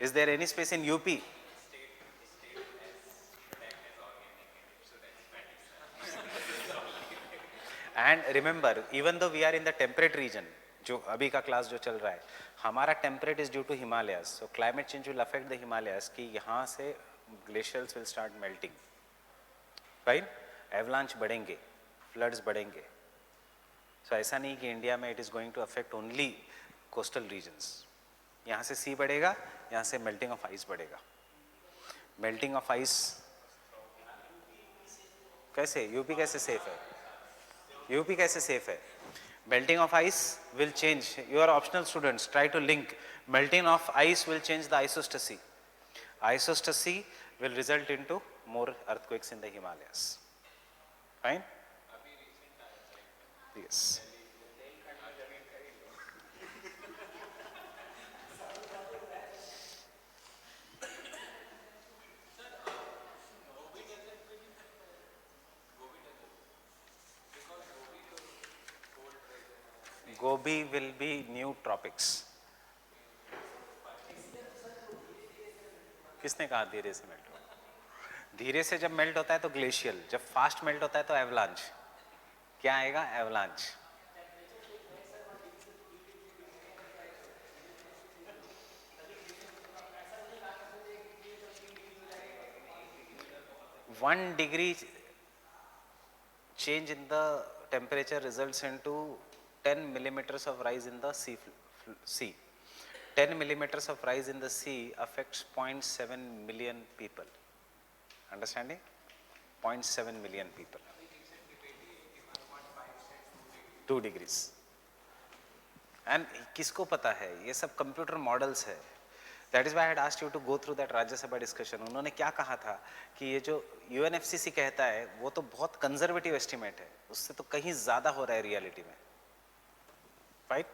Is there any space in UP? And remember, even though we are in the temperate region, जो अभी का class जो चल रहा है, हमारा temperate is due to Himalayas. So climate change will affect the Himalayas कि यहाँ से glaciers will start melting. Fine? Avalanche बढ़ेंगे, floods बढ़ेंगे. So ऐसा नहीं कि इंडिया में it is going to affect only coastal regions. यहाँ से सी बढ़ेगा, यहाँ से मेल्टिंग ऑफ आइस बढ़ेगा. मेल्टिंग ऑफ आइस कैसे? यूपी कैसे सेफ है? यूपी कैसे सेफ है? Melting of ice will change. You are optional students, try to link. Melting of ice will change the isostasy. Isostasy will result into more earthquakes in the Himalayas. Fine? Yes. Gobi will be new tropics. किसने कहा धीरे से melt होगा? धीरे से जब melt होता है तो ग्लेशियल, जब फास्ट मेल्ट होता है तो एवलांच. क्या आएगा? Avalanche. One degree change in the temperature results into 10 millimeters of rise in the sea. 10 millimeters of rise in the sea affects 0.7 million people. Understanding? 0.7 million people. 2 degrees. And किसको पता है? ये सब कंप्यूटर मॉडल्स है. That is why I had asked you to go through that Rajya Sabha discussion. उन्होंने क्या कहा था कि ये जो UNFCCC कहता है वो तो बहुत कंजर्वेटिव एस्टिमेट है, उससे तो कहीं ज़्यादा हो रहा है रियलिटी में. Right?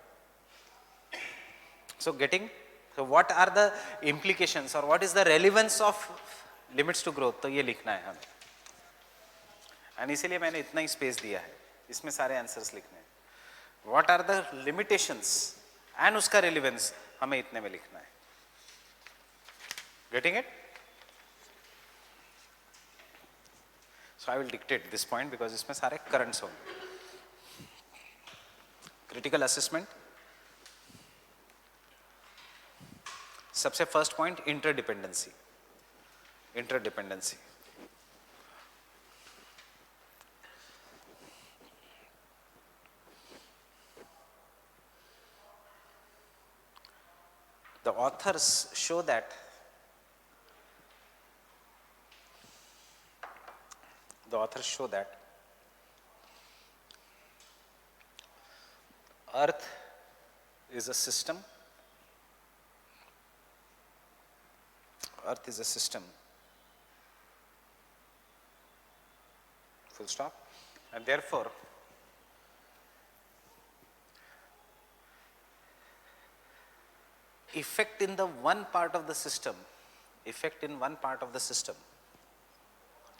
So what are the implications or what is the relevance of limits to growth? तो ये लिखना है हमें. And इसीलिए मैंने इतना ही स्पेस दिया है, इसमें सारे आंसर्स लिखने हैं. What are the limitations and उसका relevance हमें इतने में लिखना है. Getting it? So I will dictate this point because इसमें सारे currents होंगे. Critical assessment. सबसे first point interdependency. Interdependency. The authors show that Earth is a system. Earth is a system. Full stop. And therefore, effect in one part of the system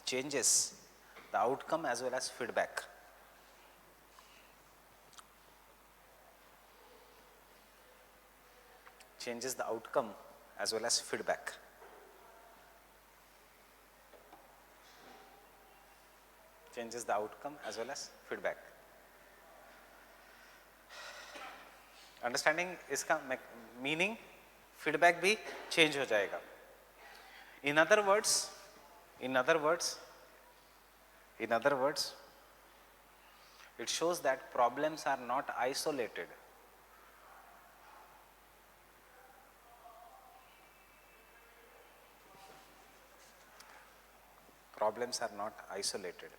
changes the outcome as well as feedback. Changes the outcome as well as feedback. Changes the outcome as well as feedback. Understanding इसका meaning feedback भी change हो जाएगा. In other words it shows that problems are not isolated. Problems are not isolated.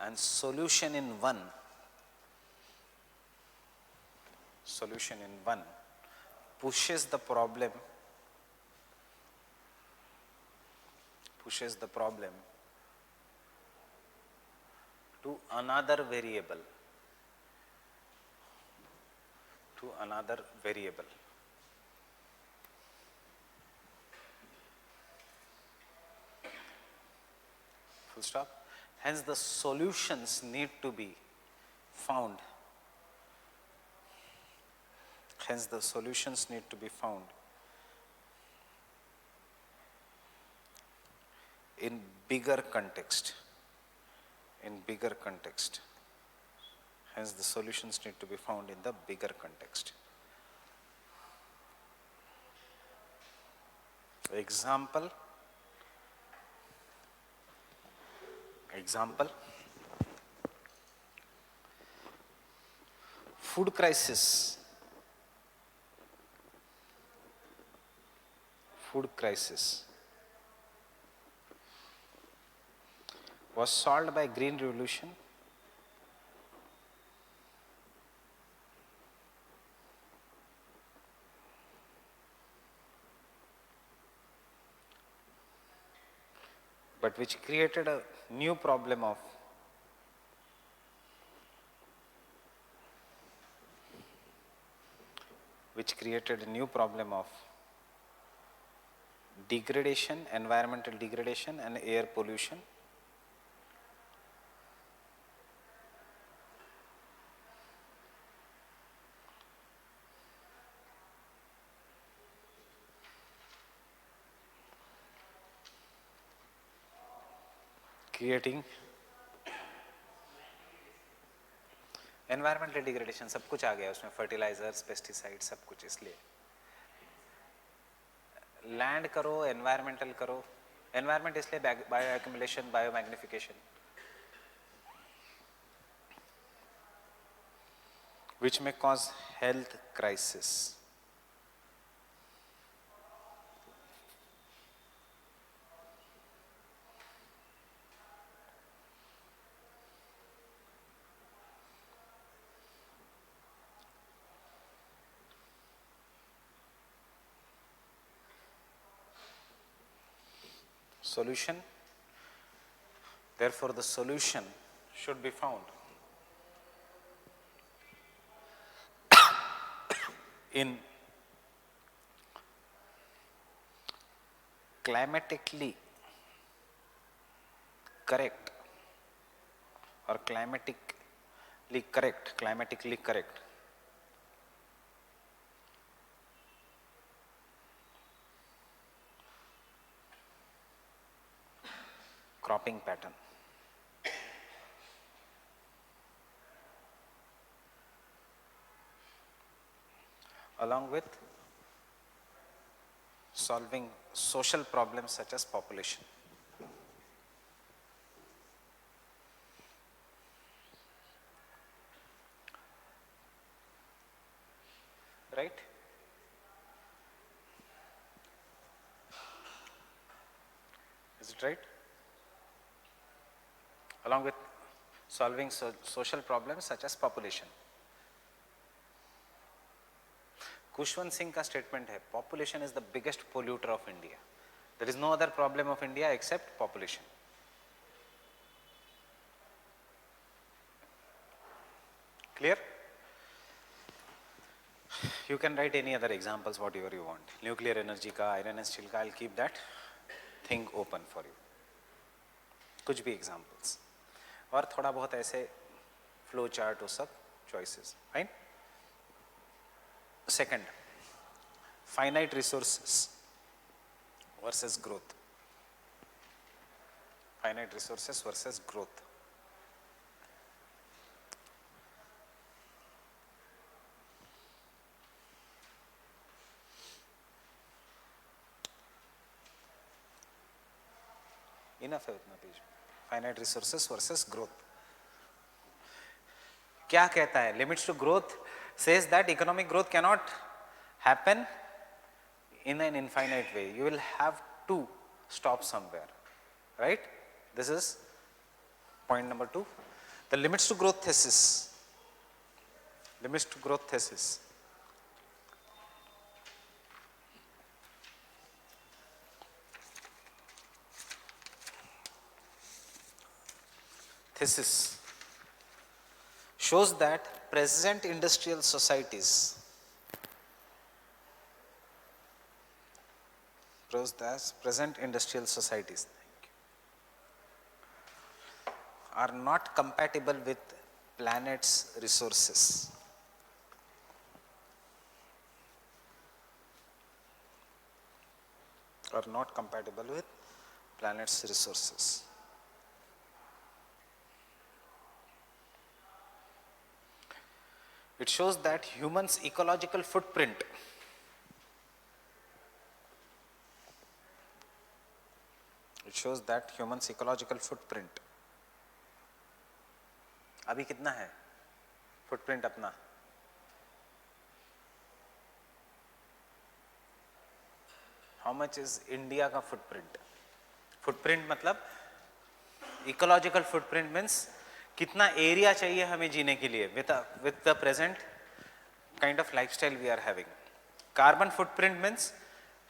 And solution in one pushes the problem to another variable. Full stop. Hence the solutions need to be found. In bigger context. Hence the solutions need to be found in the bigger context. Example. Food crisis was solved by Green Revolution but which created a new problem of degradation, environmental degradation and air pollution. Creating environmental degradation, सब कुछ आ गया उसमें, fertilizers, pesticides, सब कुछ. इसलिए land करो, environmental करो. Environment इसलिए bio accumulation, bio magnification, which may cause health crisis. Solution. Therefore, the solution should be found in climatically correct cropping pattern. along with solving social problems such as population. Right? Is it right? Along with solving social problems such as population. Khushwant Singh का statement है, population is the biggest polluter of India. There is no other problem of India except population. Clear? You can write any other examples, whatever you want. Nuclear energy का, iron and steel का, I'll keep that thing open for you. कुछ भी examples. और थोड़ा बहुत ऐसे flow chart हो सब choices. Fine? Second, finite resources versus growth. Finite resources versus growth. Enough है उतना page. Finite resources versus growth. क्या कहता है? Limits to growth says that economic growth cannot happen in an infinite way. You will have to stop somewhere, right? This is point number 2. The limits to growth thesis. Limits to growth thesis. Thesis shows that present industrial societies are not compatible with planet's resources. Are not compatible with planet's resources. It shows that humans' ecological footprint अभी कितना है footprint अपना? How much is India का footprint? Footprint मतलब ecological footprint means कितना area चाहिए हमें जीने के लिए with the present kind of lifestyle we are having. Carbon footprint means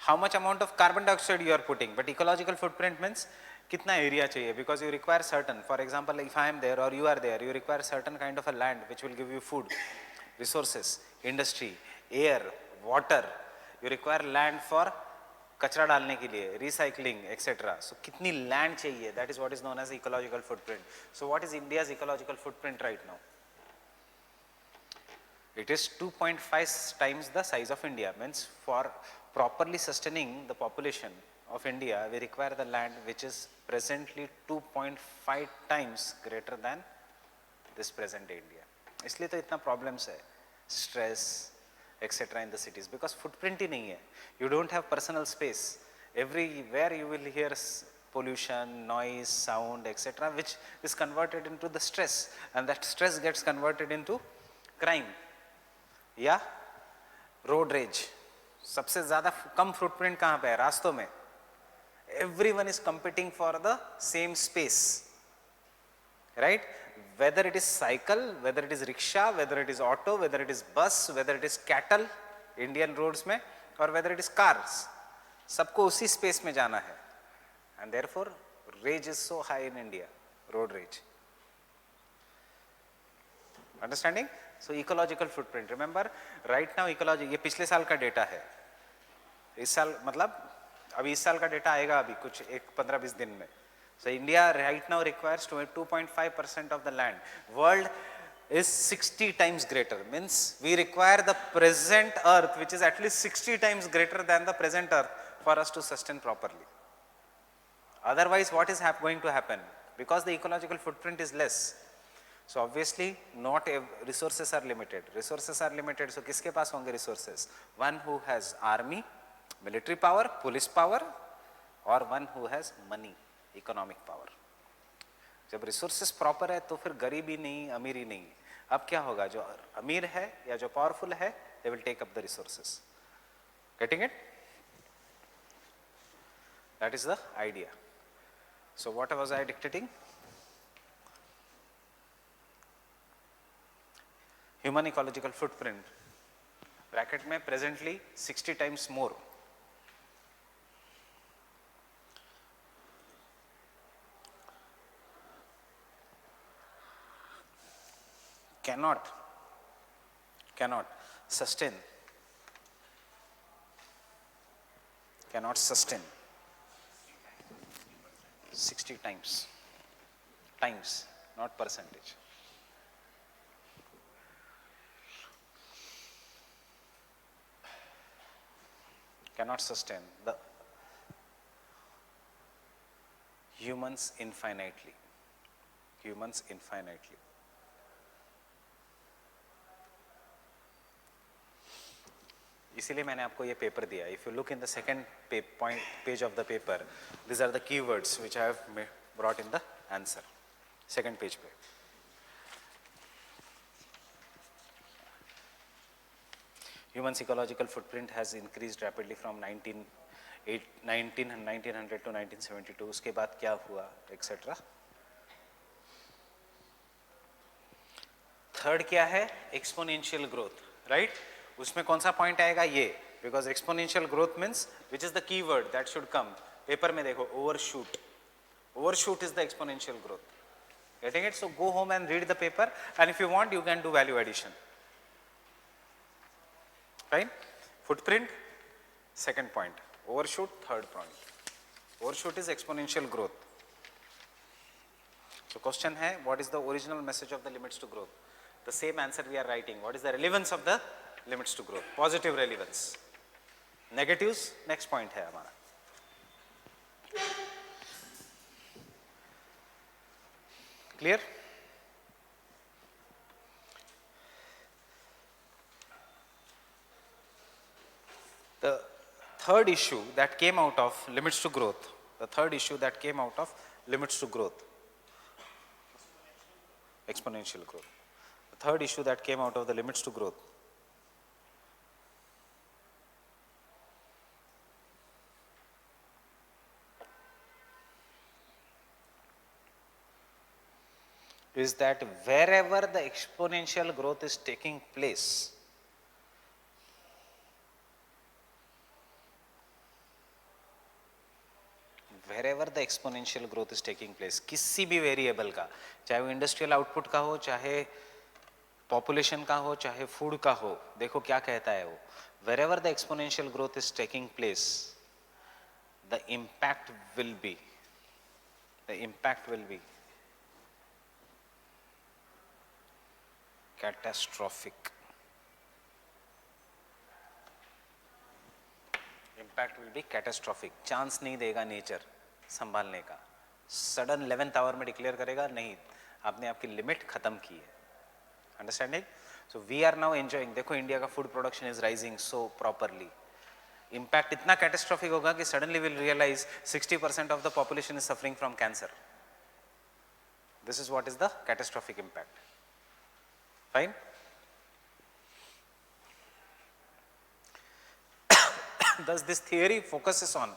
how much amount of carbon dioxide you are putting, but ecological footprint means कितना area चाहिए, because you require certain, for example if I am there or you are there, you require certain kind of a land which will give you food, resources, industry, air, water. You require land for कचरा डालने के लिए, recycling, etc. So कितनी land चाहिए? That is what is known as ecological footprint. So what is India's ecological footprint right now? It is 2.5 times the size of India. Means for properly sustaining the population of India, we require the land which is presently 2.5 times greater than this present India. इसलिए तो इतना problems है, stress, etc. in the cities, because footprint ही नहीं है. You don't have personal space. Everywhere you will hear pollution, noise, sound, etc., which is converted into the stress, and that stress gets converted into crime या road rage. सबसे ज़्यादा कम footprint कहाँ पे है? रास्तों में. Everyone is competing for the same space, right? Whether it is cycle, whether it is rickshaw, whether it is auto, whether it is bus, whether it is cattle Indian roads में, or whether it is cars, सबको उसी space में जाना है, and therefore rage is so high in India, road rage. Understanding? So ecological footprint. Remember, right now ecology, ये पिछले साल का डेटा है. इस साल मतलब अभी इस साल का डेटा आएगा अभी कुछ 15-20 दिन में. So India right now requires 2.5% of the land. World is 60 times greater. Means we require the present earth which is at least 60 times greater than the present earth for us to sustain properly. Otherwise what is going to happen? Because the ecological footprint is less. So obviously not resources are limited. Resources are limited, so किसके पास होंगे resources? One who has army, military power, police power, or one who has money, economic power. जब resources proper है तो फिर गरीबी नहीं, अमीरी नहीं. अब क्या होगा? जो अमीर है या जो powerful है, they will take up the resources. Getting it? That is the idea. So what was I dictating? Human ecological footprint, bracket में presently 60 times more. Cannot sustain 60 times, not percentage. Cannot sustain the humans infinitely. इसीलिए मैंने आपको ये paper दिया. If you look in the second page of the paper, these are the keywords which I have brought in the answer. Second page पे. Human's ecological footprint has increased rapidly from 1900 to 1972. उसके बाद क्या हुआ, etc. Third क्या है? Exponential growth, right? उसमें कौन सा पॉइंट आएगा? ये, because exponential growth means which is the key word that should come. Paper में देखो, overshoot is the exponential growth. Getting it? So go home and read the paper, and if you want you can do value addition. Fine? Footprint, second point. Overshoot, third point. Overshoot is exponential growth. So question है, what is the original message of the limits to growth? The same answer we are writing. What is the relevance of the limits to growth? Positive relevance. Negatives, next point है हमारा. Clear? The third issue that came out of limits to growth, exponential growth. The third issue that came out of the limits to growth is that wherever the exponential growth is taking place, wherever the exponential growth is taking place, किसी भी variable का, चाहे वो industrial output का हो, चाहे population का हो, चाहे फूड का हो, देखो क्या कहता है वो, wherever the exponential growth is taking place, the impact will be catastrophic. Impact will be catastrophic. Chance नहीं देगा नेचर संभालने का. सडन 11th आवर में डिक्लेयर करेगा नहीं, आपने आपकी लिमिट खत्म की है. Understanding? So we are now enjoying. देखो इंडिया का food production is rising so properly. Impact इतना कैटास्ट्रॉफिक होगा कि suddenly will realise 60% of the population is suffering from cancer. This is what is the catastrophic impact. Fine? Thus this theory focuses on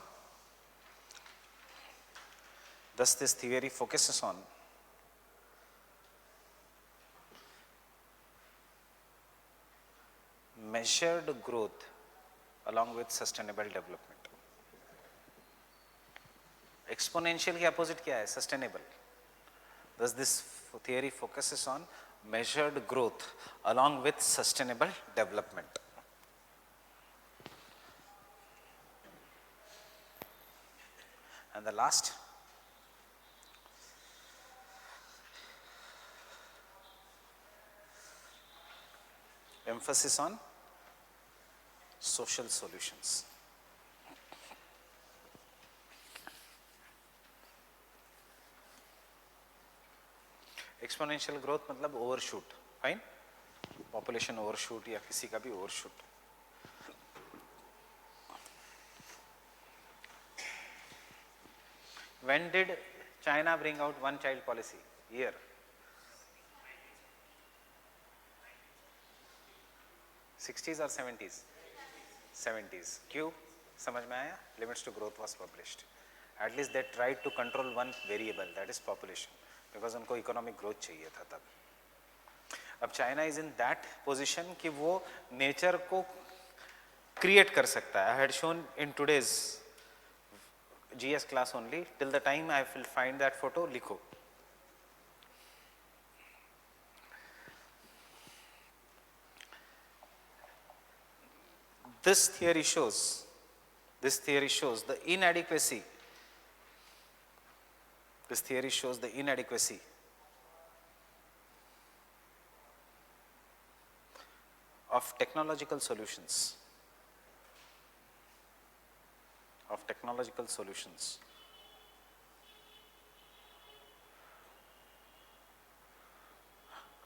measured growth along with sustainable development. Exponential के opposite क्या है? Sustainable. Thus this theory focuses on measured growth along with sustainable development. And the last, emphasis on social solutions. Exponential growth मतलब overshoot, fine, population overshoot या किसी का भी overshoot. When did China bring out one child policy? Year. 60s or 70s? 70s. क्यों? समझ में आया? Limits to growth was published. At least they tried to control one variable, that is population, because उनको economic growth चाहिए था तब. अब China is in that position कि वो nature को create कर सकता है. I had shown in today's GS class only. Till the time I will find that photo, लिखो. This theory shows the inadequacy. This theory shows the inadequacy of technological solutions.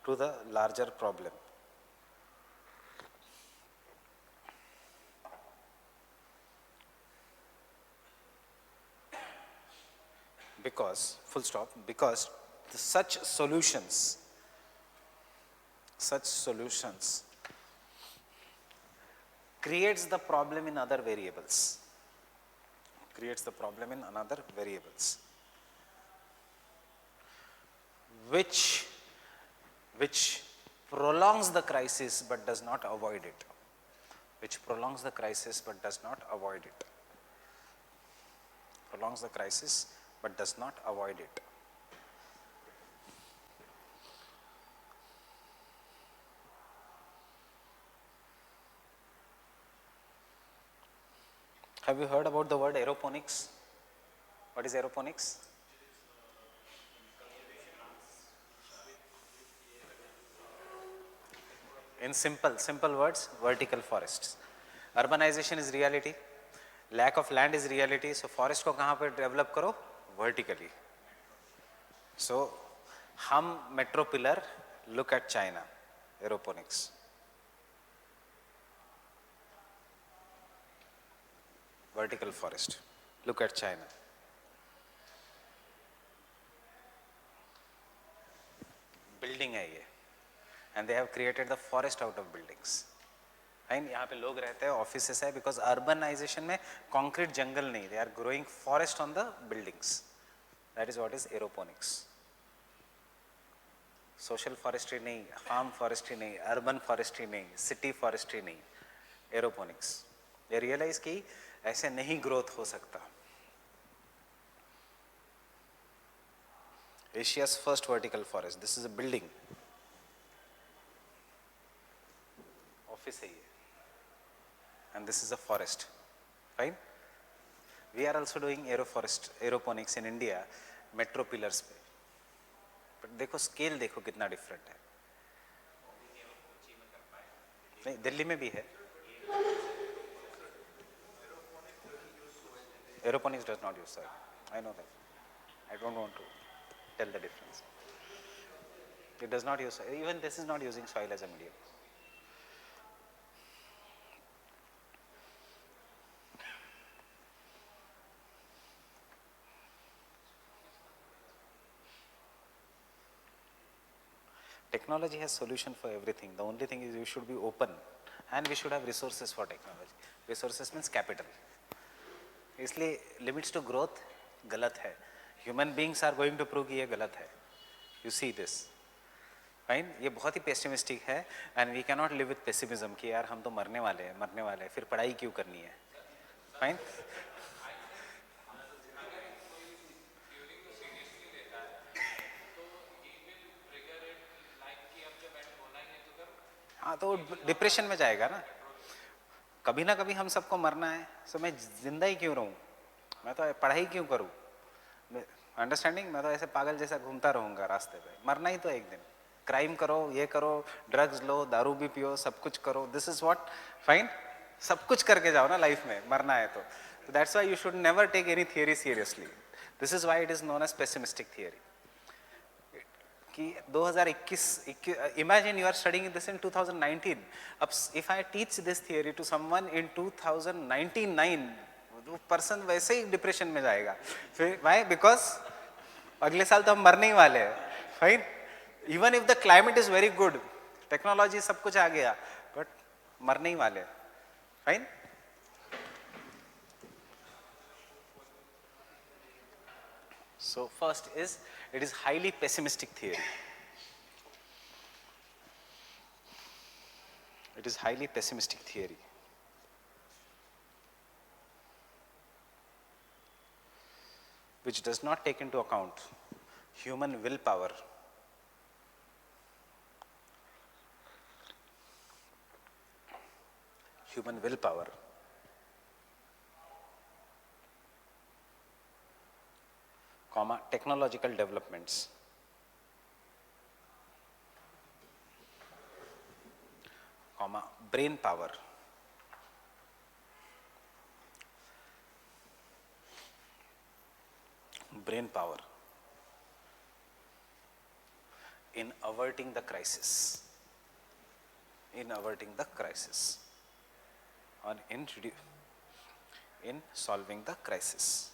To the larger problem. Because, full stop, because such solutions creates the problem in other variables. Which prolongs the crisis but does not avoid it. Prolongs the crisis but does not avoid it. Have you heard about the word aeroponics? What is aeroponics? In simple words, vertical forests. Urbanization is reality. Lack of land is reality. So forest को कहाँ पे develop करो? Vertically. So हम metro pillar, look at China, aeroponics. Vertical forest, look at China. Building है ये. And they have created the forest out of buildings. Fine, यहाँ पे लोग रहते हैं, ऑफिसेस है, बिकॉज अर्बनाइजेशन में कॉन्क्रीट जंगल नहीं, they are growing forest on the buildings. That is what is aeroponics. Social forestry नहीं, फार्म फॉरेस्ट्री नहीं, अर्बन फॉरेस्ट्री नहीं, सिटी फॉरेस्ट्री नहीं, एरोपोनिक्स. ये रियलाइज की ऐसे नहीं ग्रोथ हो सकता. Asia's first vertical forest, this is a building, office है ये, and this is a forest, right? We are also doing aeroponics in India, metro pillars पे. but देखो स्केल देखो कितना डिफरेंट है. नहीं, दिल्ली में भी है. Aeroponics does not use soil. I know that. I don't want to tell the difference. It does not use soil. Even this is not using soil as a medium. Technology has solution for everything. The only thing is you should be open and we should have resources for technology. Resources means capital. इसलिए limits to growth गलत है. Human beings are going to prove कि ये गलत है. You see this, fine? ये बहुत ही pessimistic है and we cannot live with pessimism कि यार हम तो मरने वाले हैं, फिर पढ़ाई क्यों करनी है, fine? हाँ, तो डिप्रेशन में जाएगा ना. कभी ना कभी हम सबको मरना है, सो मैं जिंदा ही क्यों रहूं, मैं तो पढ़ाई क्यों करूं, अंडरस्टैंडिंग. मैं तो ऐसे पागल जैसा घूमता रहूंगा रास्ते पे. मरना ही तो एक दिन. क्राइम करो, ये करो, ड्रग्स लो, दारू भी पियो, सब कुछ करो. This is what, fine. सब कुछ करके जाओ ना लाइफ में, मरना है तो. That's why you should never take any theory seriously. This is why it is known as pessimistic theory. कि 2021 imagine you are studying this in 2019. अब if I teach this theory to someone in 2099, वो person वैसे ही depression में जाएगा. फिर why? Because अगले साल तो हम मरने ही वाले हैं. Fine. Even if the climate is very good, technology सब कुछ आ गया, बट मरने ही वाले. Fine. So first is, it is highly pessimistic theory. It is highly pessimistic theory. Which does not take into account human willpower, comma, technological developments, comma, brain power, in averting the crisis, or in solving the crisis.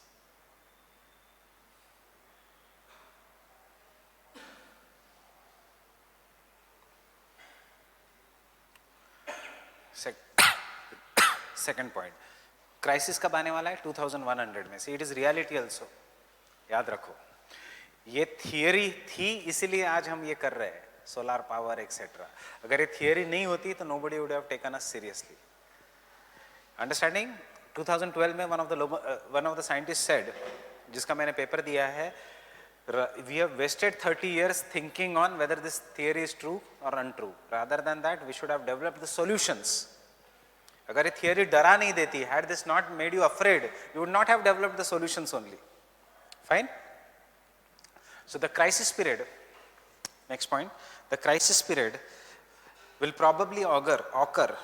Second point, crisis कब आने वाला है? 2100 में. See it is reality also. याद रखो, ये theory थी इसीलिए आज हम ये कर रहे हैं, सोलार पावर एक्सेट्रा. अगर ये थियरी नहीं होती तो nobody would have taken us seriously. Understanding? 2012 में one of the scientist said, जिसका मैंने पेपर दिया है, we have wasted 30 years thinking on whether this theory is true or untrue. Rather than that, we should have developed the solutions. अगर ये theory डरा नहीं देती, had this not made you afraid, you would not have developed the solutions only. Fine? So the crisis period, next point, the crisis period will probably occur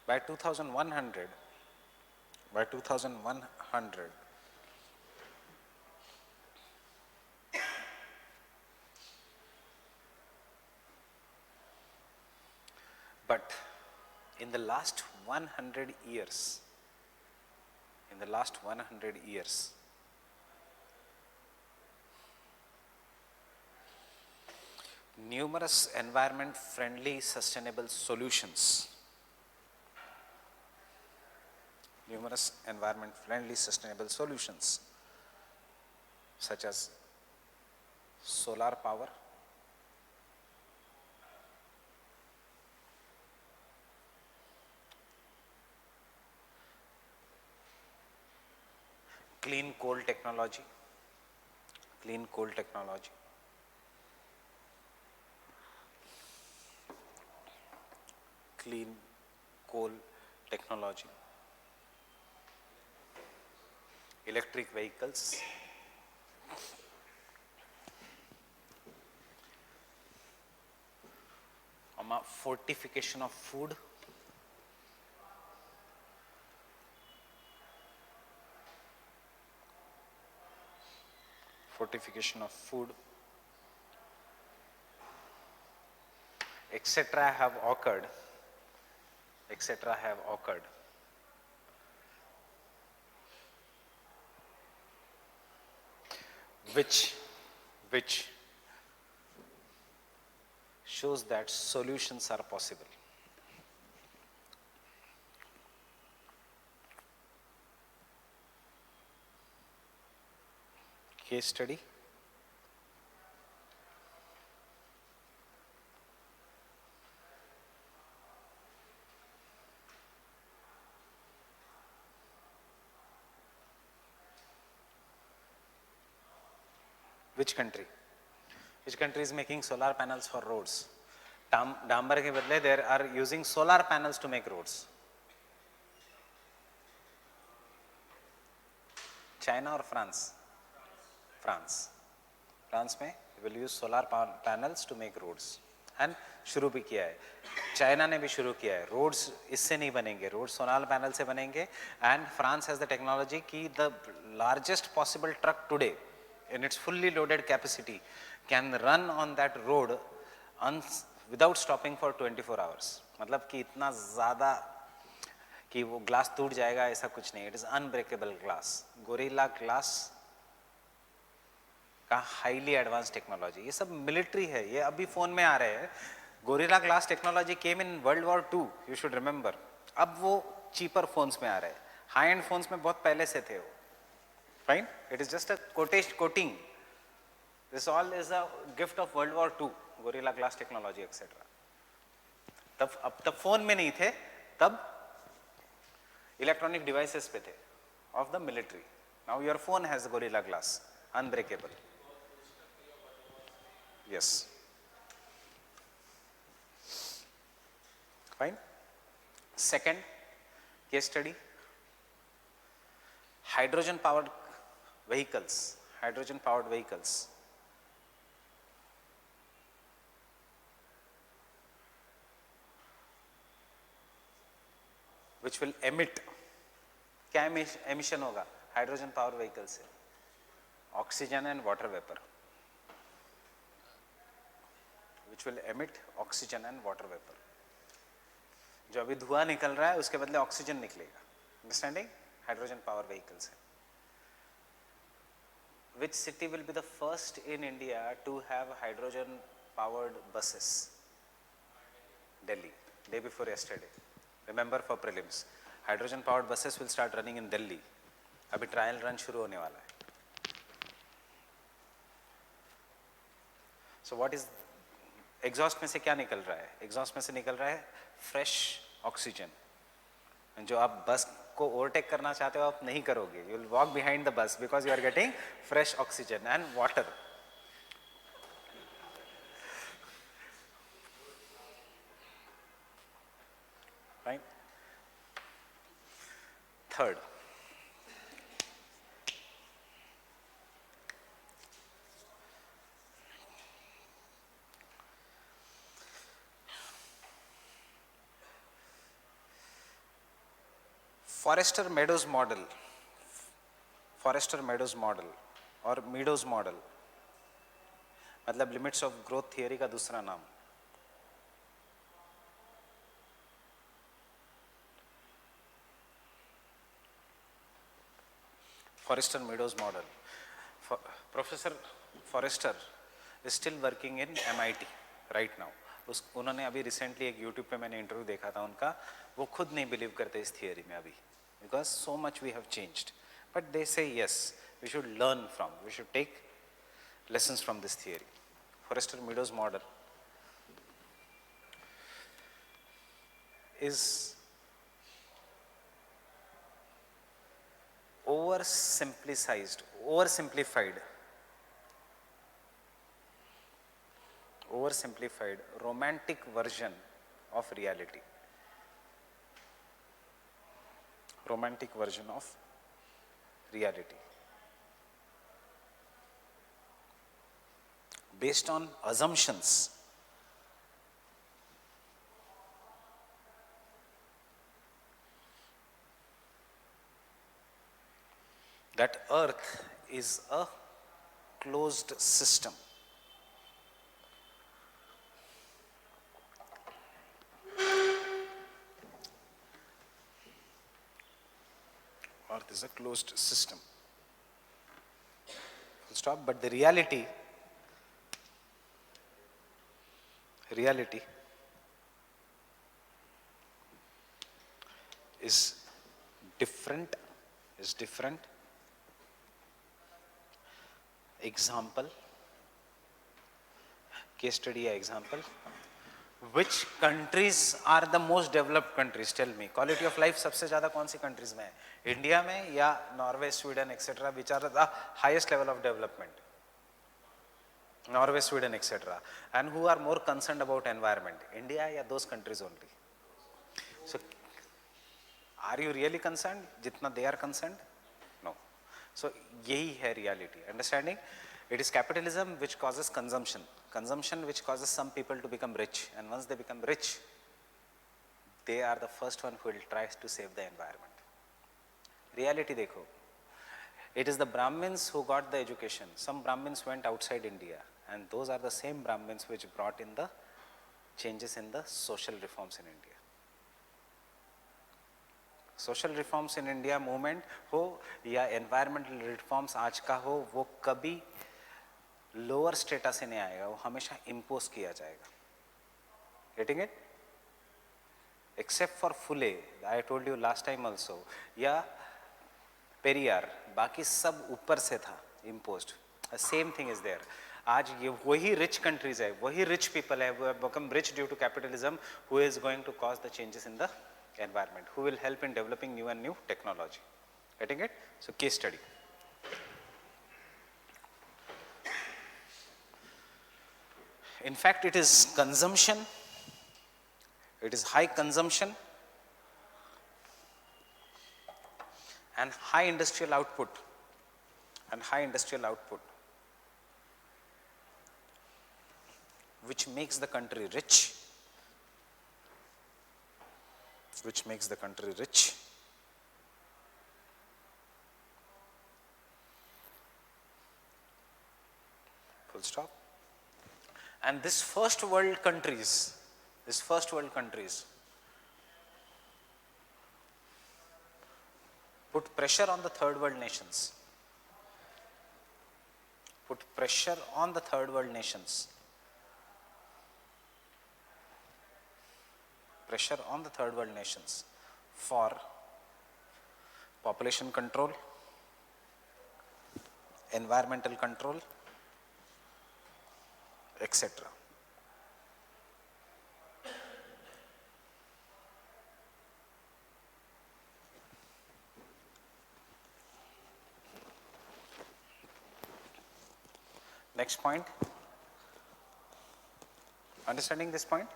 by 2100, but in the last 100 years, numerous environment friendly sustainable solutions, such as solar power, clean coal technology, electric vehicles, fortification of food, etc. have occurred, which shows that solutions are possible. Case study. Which country is making solar panels for roads? डांबर के बदले they are using solar panels to make roads. China or France? France में will use solar panels to make roads, and शुरू भी किया है. China ने भी शुरू किया है. रोड्स इससे नहीं बनेंगे, रोड्स सोलार पैनल से बनेंगे. And France has the technology की the largest possible truck today in its fully loaded capacity can run on that road without stopping for 24 hours. मतलब कि इतना ज़्यादा कि वो ग्लास टूट जाएगा ऐसा कुछ नहीं. It is unbreakable glass. Gorilla glass का हाईली एडवांस टेक्नोलॉजी. ये सब मिलिट्री है, ये अभी फ़ोन में आ रहे हैं. Gorilla glass technology came in world war 2, you should remember. अब वो चीपर फोन्स में आ रहे हैं. हाई एंड फोन्स में बहुत पहले से थे वो. Fine? It is just a coating. This all is a gift of World War II, Gorilla Glass technology, etc. अब तब फोन में नहीं थे, तब इलेक्ट्रॉनिक डिवाइसेस पे थे of the military. Now your phone has Gorilla Glass, unbreakable. Yes. Fine. Second case study. Hydrogen powered vehicles, which will emit. क्या emission होगा हाइड्रोजन पावर व्हीकल से? Oxygen and water vapour, which will emit oxygen and water vapour. जो अभी धुआं निकल रहा है उसके बदले ऑक्सीजन निकलेगा. अंडरस्टैंडिंग? हाइड्रोजन पावर व्हीकल्स है. Which city will be the first in India to have hydrogen powered buses? Delhi. Day before yesterday. Remember for prelims. Hydrogen powered buses will start running in Delhi. अभी trial run शुरू होने वाला है. So what is exhaust में से क्या निकल रहा है? एग्जॉस्ट में से निकल रहा है फ्रेश ऑक्सीजन. जो आप बस को ओवरटेक करना चाहते हो आप नहीं करोगे. You will walk behind the bus because you are getting fresh oxygen and water. Right. Third, Forrester Meadows model और मीडोज मॉडल मतलब लिमिट्स ऑफ ग्रोथ थियरी का दूसरा नाम. Forrester Meadows model. Professor Forrester is still working in MIT right now. उन्होंने अभी recently एक YouTube पे मैंने इंटरव्यू देखा था उनका. वो खुद नहीं बिलीव करते इस थियरी में अभी, because so much we have changed, but they say yes, we should learn from, we should take lessons from this theory. Forrester Meadows model is oversimplified romantic version of reality. Based on assumptions that Earth is a closed system. Earth is a closed system. Full stop. But the reality is different. Example, case study example. Which countries are the most developed countries? Tell me. Quality of life सबसे ज़्यादा कौन सी countries में है? India में या Norway, Sweden etcetera? which are the highest level of development? Norway, Sweden, etc. And who are more concerned about environment? India या those countries only? So, are you really concerned? जितना they are concerned? No. So, यही है reality. Understanding? It is capitalism which causes consumption which causes some people to become rich, and once they become rich, they are the first one who will try to save the environment. Reality dekho. It is the Brahmins who got the education. Some Brahmins went outside India, and those are the same Brahmins which brought in the changes in the social reforms in India. Social reforms in India movement हो या environmental reforms आज का हो, वो कभी lower status से नहीं आएगा, वो हमेशा इम्पोज किया जाएगा. Getting it? Except for Phule, I told you last time also, या पेरियार, बाकी सब ऊपर से था imposed. Same thing is there. आज ये वही रिच कंट्रीज है, वही रिच पीपल है, वो become rich due to capitalism, who is going to cause the changes in the environment, who will help in developing new and new technology. Getting it? So case study. In fact, it is consumption, it is high consumption and high industrial output which makes the country rich. Full stop. And this first world countries put pressure on the third world nations. For population control, environmental control, etc. Next point. Understanding this point?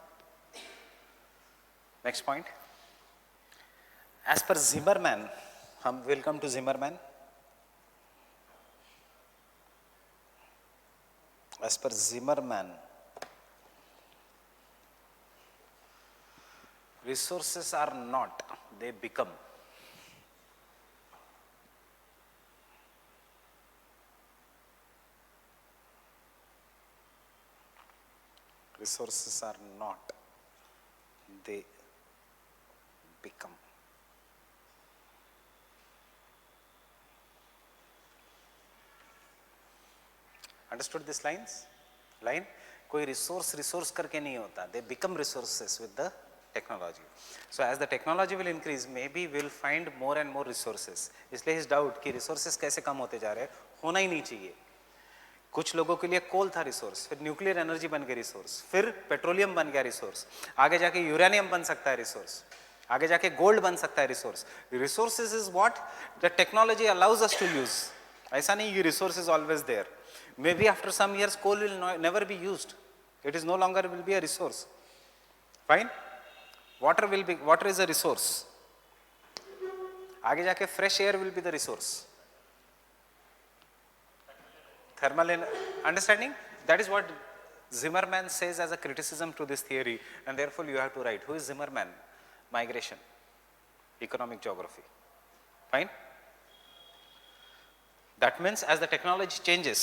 Next point. As per Zimmerman, hum will come to Zimmerman. As per Zimmerman, resources are not, they become. Resources are not, they become. Understood this line? कोई resource करके नहीं होता. They become resources with the technology. So as the technology will increase, maybe we'll find more and more resources. इसलिए इस doubt कि resources कैसे कम होते जा रहे हैं, होना ही नहीं चाहिए. कुछ लोगों के लिए कोल था रिसोर्स, फिर न्यूक्लियर एनर्जी बन गई रिसोर्स, फिर पेट्रोलियम बन गया रिसोर्स, आगे जाके यूरेनियम बन सकता है रिसोर्स, आगे जाके गोल्ड बन सकता है resource. Resources is what the technology allows us to use. ऐसा नहीं कि resource is always there. May be after some years coal will never be used. It is no longer will be a resource. Fine. Water is a resource. आगे जाके fresh air will be the resource. Thermal understanding? That is what Zimmerman says as a criticism to this theory, and therefore you have to write. Who is Zimmerman? Migration, economic geography. Fine? That means as the technology changes,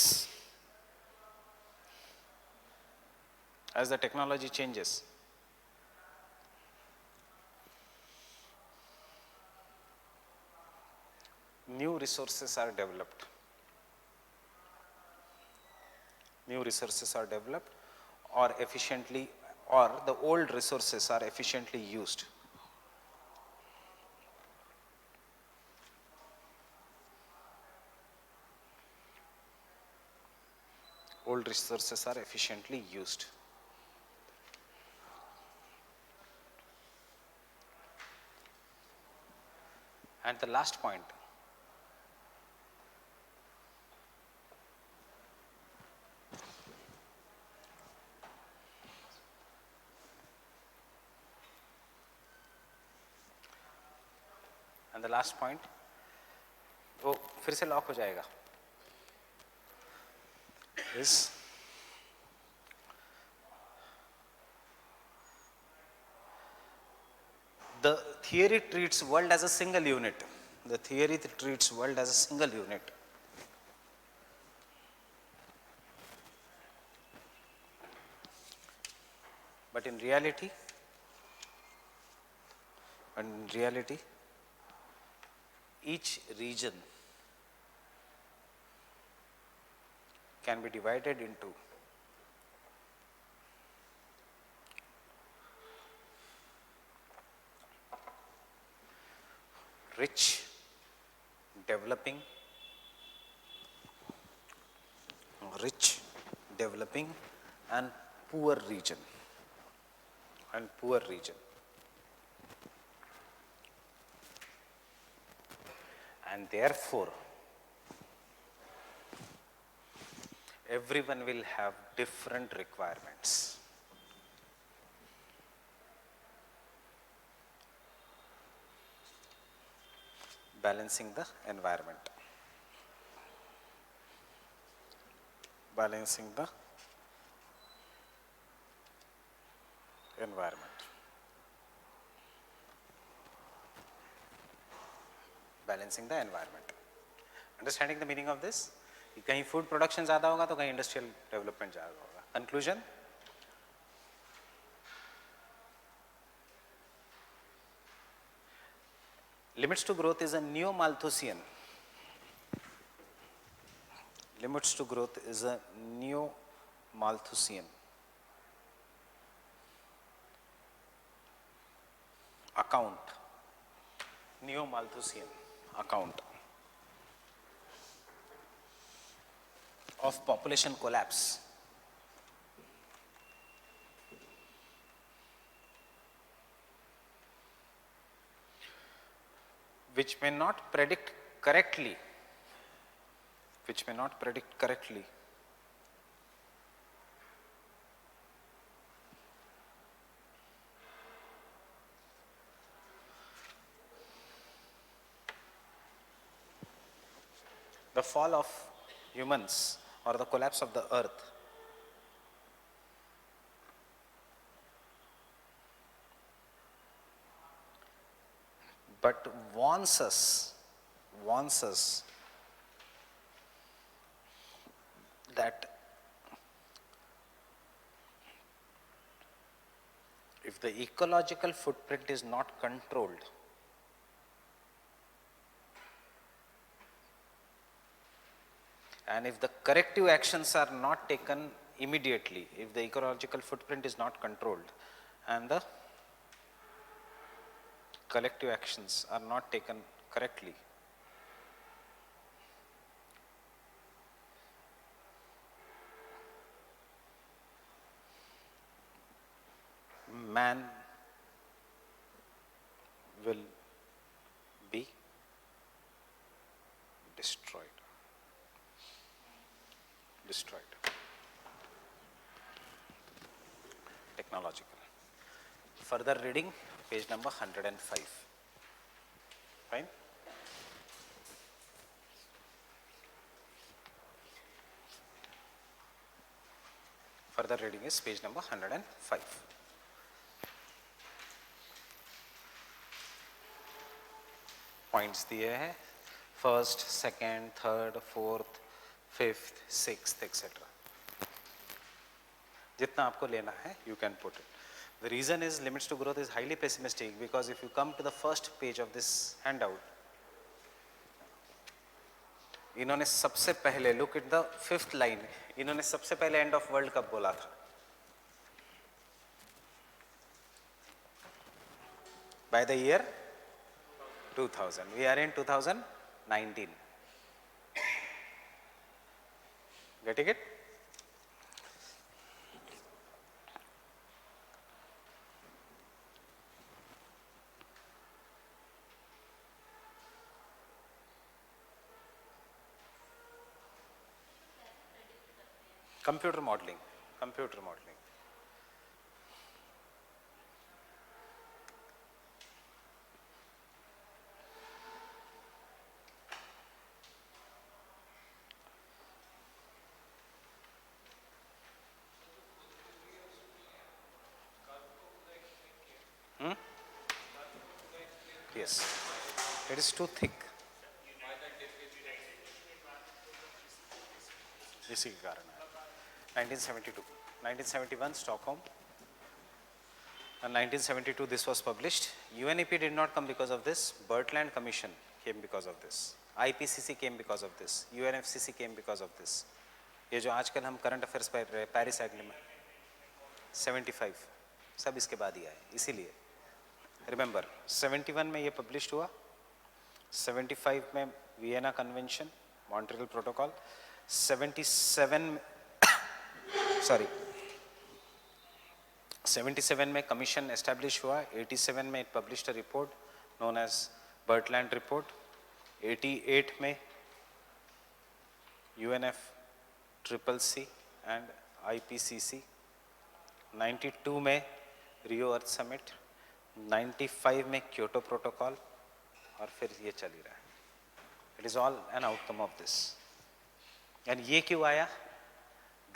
new resources are developed. Or efficiently, or the old resources are efficiently used. Old resources are efficiently used. And the last point. And the last point, वो फिर से lock हो जाएगा, is the theory treats world as a single unit. The theory treats world as a single unit. But in reality, each region can be divided into rich, developing, and poor region. And therefore, everyone will have different requirements. Balancing the environment. Balancing the environment. Balancing the environment. Understanding the meaning of this? कहीं food production ज़्यादा होगा तो कहीं industrial development ज़्यादा होगा. Conclusion? Limits to growth is a neo-Malthusian. Limits to growth is a neo-Malthusian account. Neo-Malthusian account of population collapse. Which may not predict correctly, the fall of humans or the collapse of the earth. But warns us that if the ecological footprint is not controlled, and if the corrective actions are not taken immediately, if the ecological footprint is not controlled and the collective actions are not taken correctly, man will be destroyed. Technological. Further reading, page number 105. Fine? Further reading is page number 105. Points दिए हैं first, second, third, fourth, fifth, sixth, etc. जितना आपको लेना है, you can put it. The reason is limits to growth is highly pessimistic because if you come to the first page of this handout, इन्होंने सबसे पहले look at the fifth line, इन्होंने सबसे पहले end of world कब बोला था? By the year 2000. We are in 2019. Getting it? Computer modeling. yes. It is too thick. इसी के कारण है 1972, 1971 Stockholm, and 1972 this was published. UNEP did not come because of this. Bertland Commission came because of this. IPCC came because of this. UNFCCC came because of this. ये जो आजकल हम current affairs पढ़ रहे हैं, पेरिस एग्रीमेंट 75 सब इसके बाद ही आए, इसीलिए रिमेंबर 71 में ये पब्लिश हुआ, 75 में Vienna convention, Montreal protocol, 77 sorry 77 में कमीशन एस्टैब्लिश हुआ, 87 में it published a report known as Brundtland report, 88 में UNF CCC एंड IPCC, 92 में रियो अर्थ समिट, 95 में क्योटो प्रोटोकॉल, और फिर ये चल ही रहा है. It is all an outcome of this. And ये क्यों आया?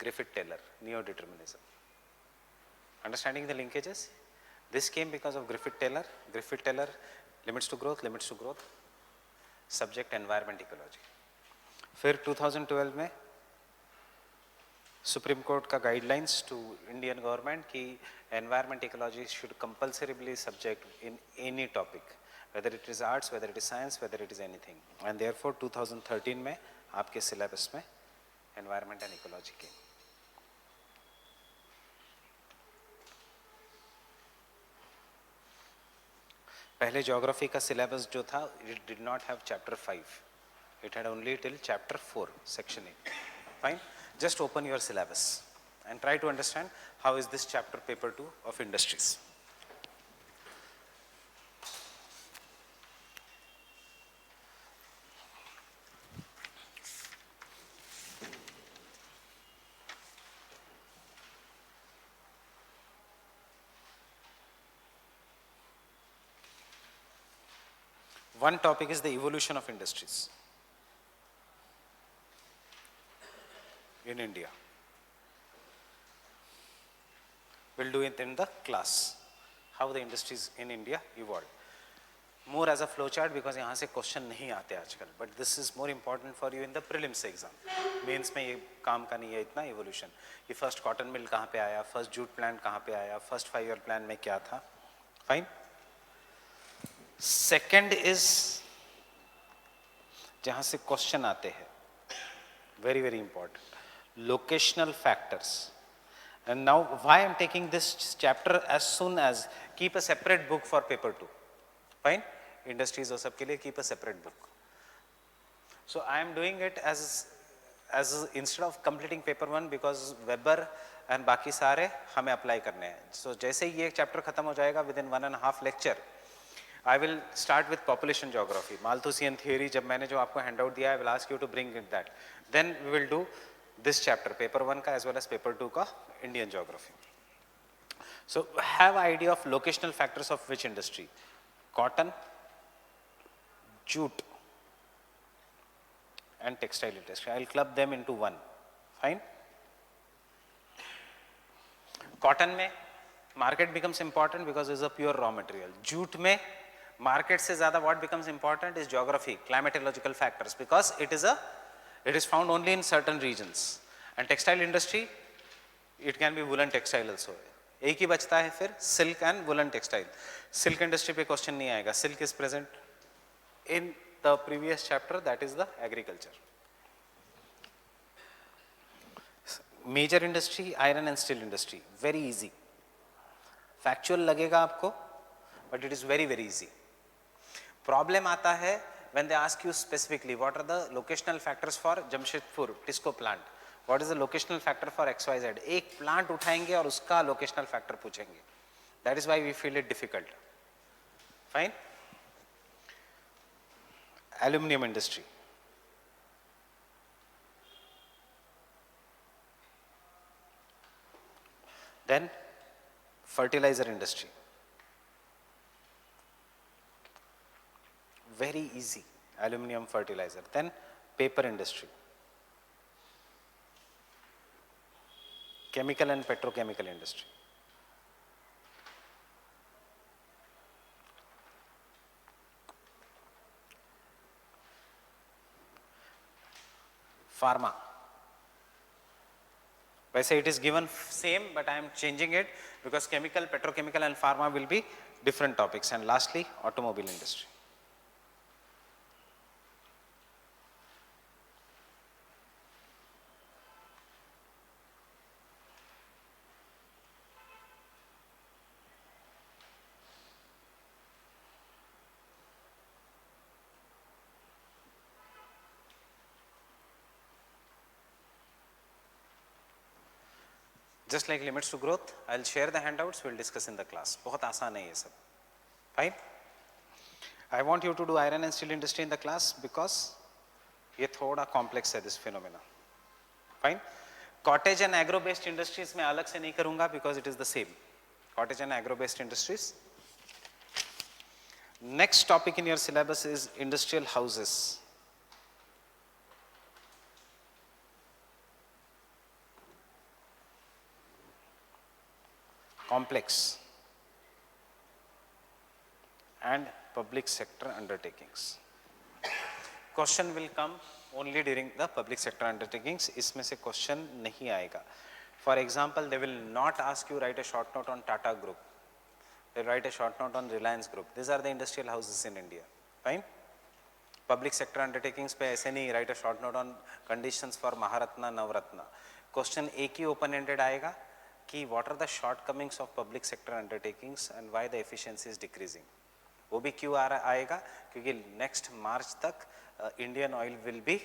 Griffith Taylor, neo determinism. Understanding the linkages? This came because of Griffith Taylor. Griffith Taylor, limits to growth, subject environment ecology. फिर 2012 में सुप्रीम कोर्ट का guidelines to Indian government कि environment ecology should compulsorily subject in any topic, whether it is arts, whether it is science, whether it is anything. And therefore 2013 में आपके syllabus में environment and ecology came. पहले geography का syllabus जो था, it did not have chapter 5, it had only till chapter 4 section 8. Fine, just open your syllabus and try to understand how is this chapter paper 2 of industries. One topic is the evolution of industries in India. We'll do it in the class, how the industries in India evolved. More as a flow chart because यहाँ से question नहीं आते आजकल, but this is more important for you in the prelims exam. Mains में ये काम का नहीं है इतना evolution. ये first cotton mill कहाँ पे आया, first jute plant कहाँ पे आया, first 5 year plan में क्या था. Fine. सेकेंड इज जहां से क्वेश्चन आते हैं, very very important, locational factors. And now why I am taking this chapter as soon as keep a separate book for paper 2. Fine, industries और सबके लिए keep a separate book. So I am doing it as instead of completing paper 1 because Weber and बाकी सारे हमें apply करने हैं. सो जैसे ही ये चैप्टर खत्म हो जाएगा with in 1.5 lecture, I will start with population geography, Malthusian theory. जब मैंने जो आपको handout दिया, I will ask you to bring in that. Then we will do this chapter, paper 1 का as well as paper 2 का Indian geography. So have idea of locational factors of which industry? Cotton, jute, and textile industry. I will club them into one. Fine. Cotton में market becomes important because it's a pure raw material. Jute में market से ज्यादा what becomes important is geography, climatological factors, because it is found only in certain regions. And textile industry, it can be woollen textile also. एक ही बचता है फिर silk and woollen textile. Silk industry पे question नहीं आएगा. Silk is present in the previous chapter, that is the agriculture. Major industry iron and steel industry, very easy. Factual लगेगा आपको, but it is very very easy. Problem आता है when they ask you specifically what are the locational factors for Jamshedpur Tisco plant, what is the locational factor for XYZ. एक plant उठाएंगे और उसका locational factor पूछेंगे. That is why we feel it difficult. Fine. Aluminum industry, then fertilizer industry, very easy, aluminum fertilizer. Then paper industry, chemical and petrochemical industry, Pharma. वैसे it is given same, but I am changing it because chemical, petrochemical and pharma will be different topics. And lastly, automobile industry. Just like limits to growth, I'll share the handouts, we'll discuss in the class. बहुत आसान है ये सब. Fine? I want you to do iron and steel industry in the class because ये थोड़ा complex है this phenomena. Fine? Cottage and agro based industries मैं अलग से नहीं करूँगा because it is the same. Cottage and agro based industries. Next topic in your syllabus is industrial houses. Complex and public sector undertakings. Question will come only during the public sector undertakings. इसमें से question नहीं आएगा. For example, they will not ask you write a short note on Tata Group. They write a short note on Reliance Group. These are the industrial houses in India. Fine? Public sector undertakings पे ऐसे नहीं write a short note on conditions for Maharatna, Navratna. Question एक ही open-ended आएगा कि what are the shortcomings of public sector undertakings and why the efficiency is decreasing. वो भी क्यों आएगा क्योंकि next March तक Indian oil will be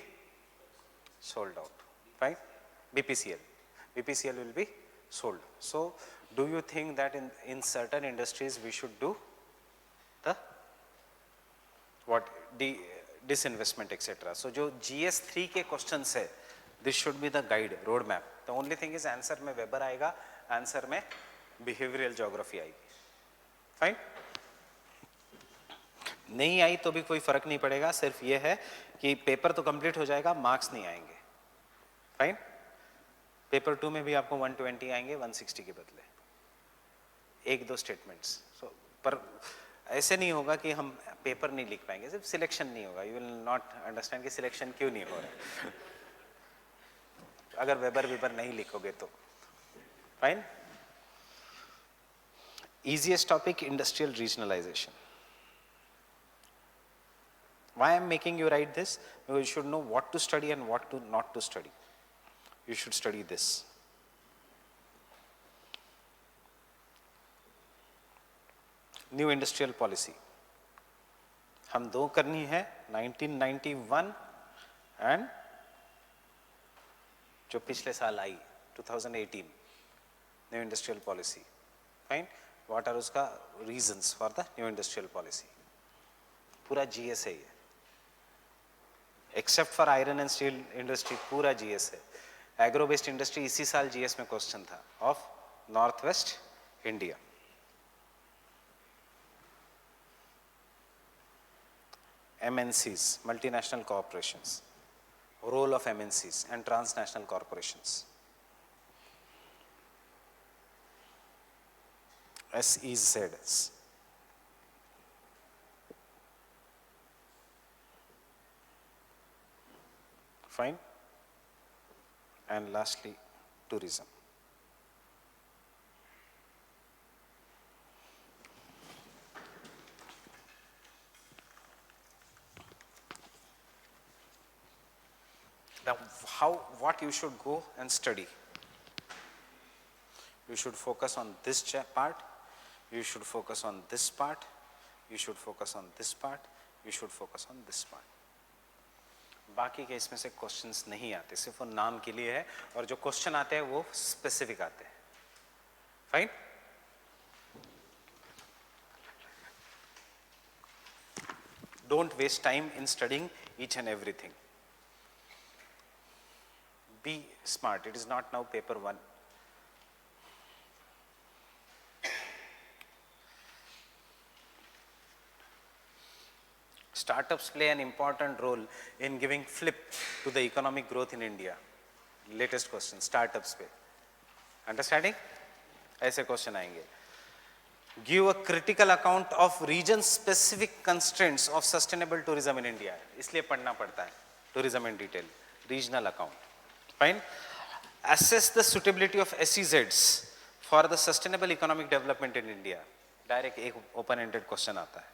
sold out. Fine? BPCL will be sold. So do you think that in certain industries we should do the what disinvestment etc. So जो GS3 के questions है, this should be the guide roadmap. The only thing is answer में Weber आएगा, answer में behavioral geography आएगी. Fine? नहीं आई तो भी कोई फर्क नहीं पड़ेगा, सिर्फ ये है कि पेपर तो कंप्लीट हो जाएगा, मार्क्स नहीं आएंगे. फाइन? पेपर 2 में भी आपको 120 आएंगे 160 के बदले. एक दो स्टेटमेंट्स. सो पर ऐसे नहीं होगा कि हम पेपर नहीं लिख पाएंगे, सिर्फ सिलेक्शन नहीं होगा. यू विल नॉट अंडरस्टैंड कि सिलेक्शन क्यों नहीं हो रहा है अगर वेबर नहीं लिखोगे तो. Fine? Easiest topic, industrial regionalization. Why I am making you write this? Because you should know what to study and what to not to study. You should study this. New industrial policy. हम दो करनी है 1991 and जो पिछले साल आई 2018 new industrial policy. Fine? What are उसका reasons for the new industrial policy? पूरा GS है ये. Except for iron and steel industry पूरा GS है. Agro based industry इसी साल GS में क्वेश्चन था of Northwest India. MNCs, multinational corporations, role of MNCs and transnational corporations. SEZs. Fine? And lastly, tourism. Now, what you should go and study? You should focus on this part, you should focus on this part, you should focus on this part, you should focus on this part. बाकी के इसमें से questions नहीं आते, सिर्फ वो नाम के लिए है, और जो क्वेश्चन आते हैं वो स्पेसिफिक आते हैं. Fine? Don't waste time in studying each and everything. Be smart. It is not now paper 1. Startups play an important role in giving flip to the economic growth in India. Latest question, startups पे. Understanding? ऐसे question आएंगे. Give a critical account of region-specific constraints of sustainable tourism in India. इसलिए पढ़ना पड़ता है tourism in detail. regional account. Fine. Assess the suitability of SEZs for the sustainable economic development in India. Direct एक open-ended question आता है.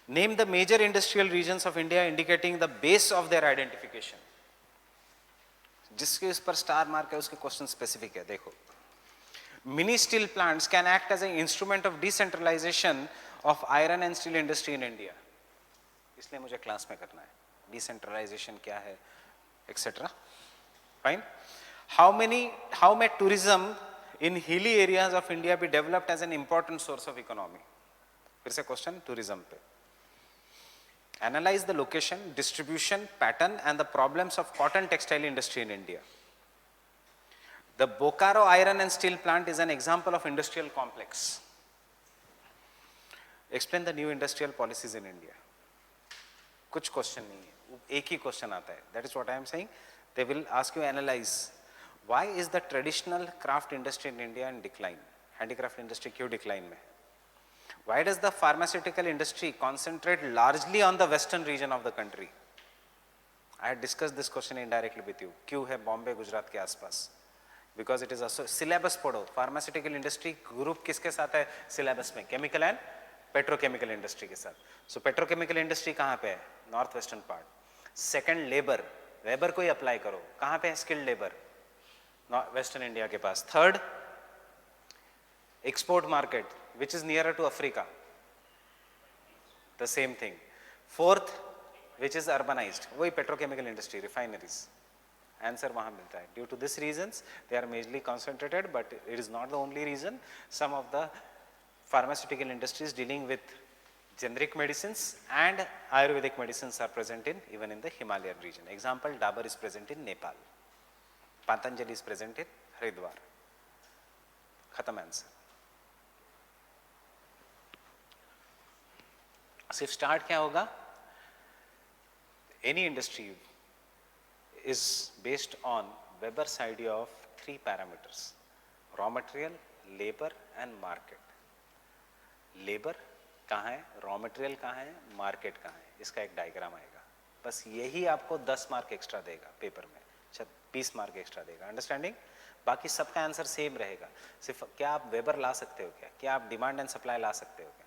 Name the major industrial regions of India indicating the base of their identification. जिसके इस पर star mark है उसके question specific है. देखो, mini steel plants can act as an instrument of decentralization of iron and steel industry in India. इसलिए मुझे class में करना है. Decentralization क्या है, etc. Fine. How may tourism in hilly areas of India be developed as an important source of economy? फिर से question tourism पे. Analyze the location, distribution, pattern and the problems of cotton textile industry in India. The Bokaro iron and steel plant is an example of industrial complex. Explain the new industrial policies in India. कुछ question नहीं है, एक ही question आता है. That is what I am saying. They will ask you analyze. Why is the traditional craft industry in India in decline? Handicraft industry क्यों decline में है? Why does the pharmaceutical industry concentrate largely on the western region of the country? I had discussed this question indirectly with you. क्यों है बॉम्बे गुजरात के आसपास? Because it is a syllabus पढ़ो. Pharmaceutical industry group किसके साथ है syllabus में? Chemical and petrochemical industry के साथ. So petrochemical industry कहाँ पे है? Northwestern part. Second labor. Labor को ही apply करो. कहाँ पे है skilled labor? Western India के पास. Third, export market, which is nearer to Africa. The same thing. Fourth, which is urbanized. वही petrochemical industry, refineries. Answer वहाँ मिलता है. Due to these reasons, they are majorly concentrated, but it is not the only reason. Some of the pharmaceutical industries dealing with generic medicines and Ayurvedic medicines are present in even in the Himalayan region. Example, Dabur is present in Nepal. Patanjali is present in Haridwar. Khatam answer. सिर्फ start क्या होगा? Any industry is based on Weber's idea of 3 parameters: raw material, labor and market. Labor कहाँ है, raw material कहाँ है, market कहाँ है, इसका एक डायग्राम आएगा. बस यही आपको 10 मार्क एक्स्ट्रा देगा पेपर में, 20 मार्क एक्स्ट्रा देगा. अंडरस्टैंडिंग? बाकी सबका आंसर सेम रहेगा. सिर्फ क्या आप वेबर ला सकते हो क्या आप डिमांड एंड सप्लाई ला सकते हो क्या?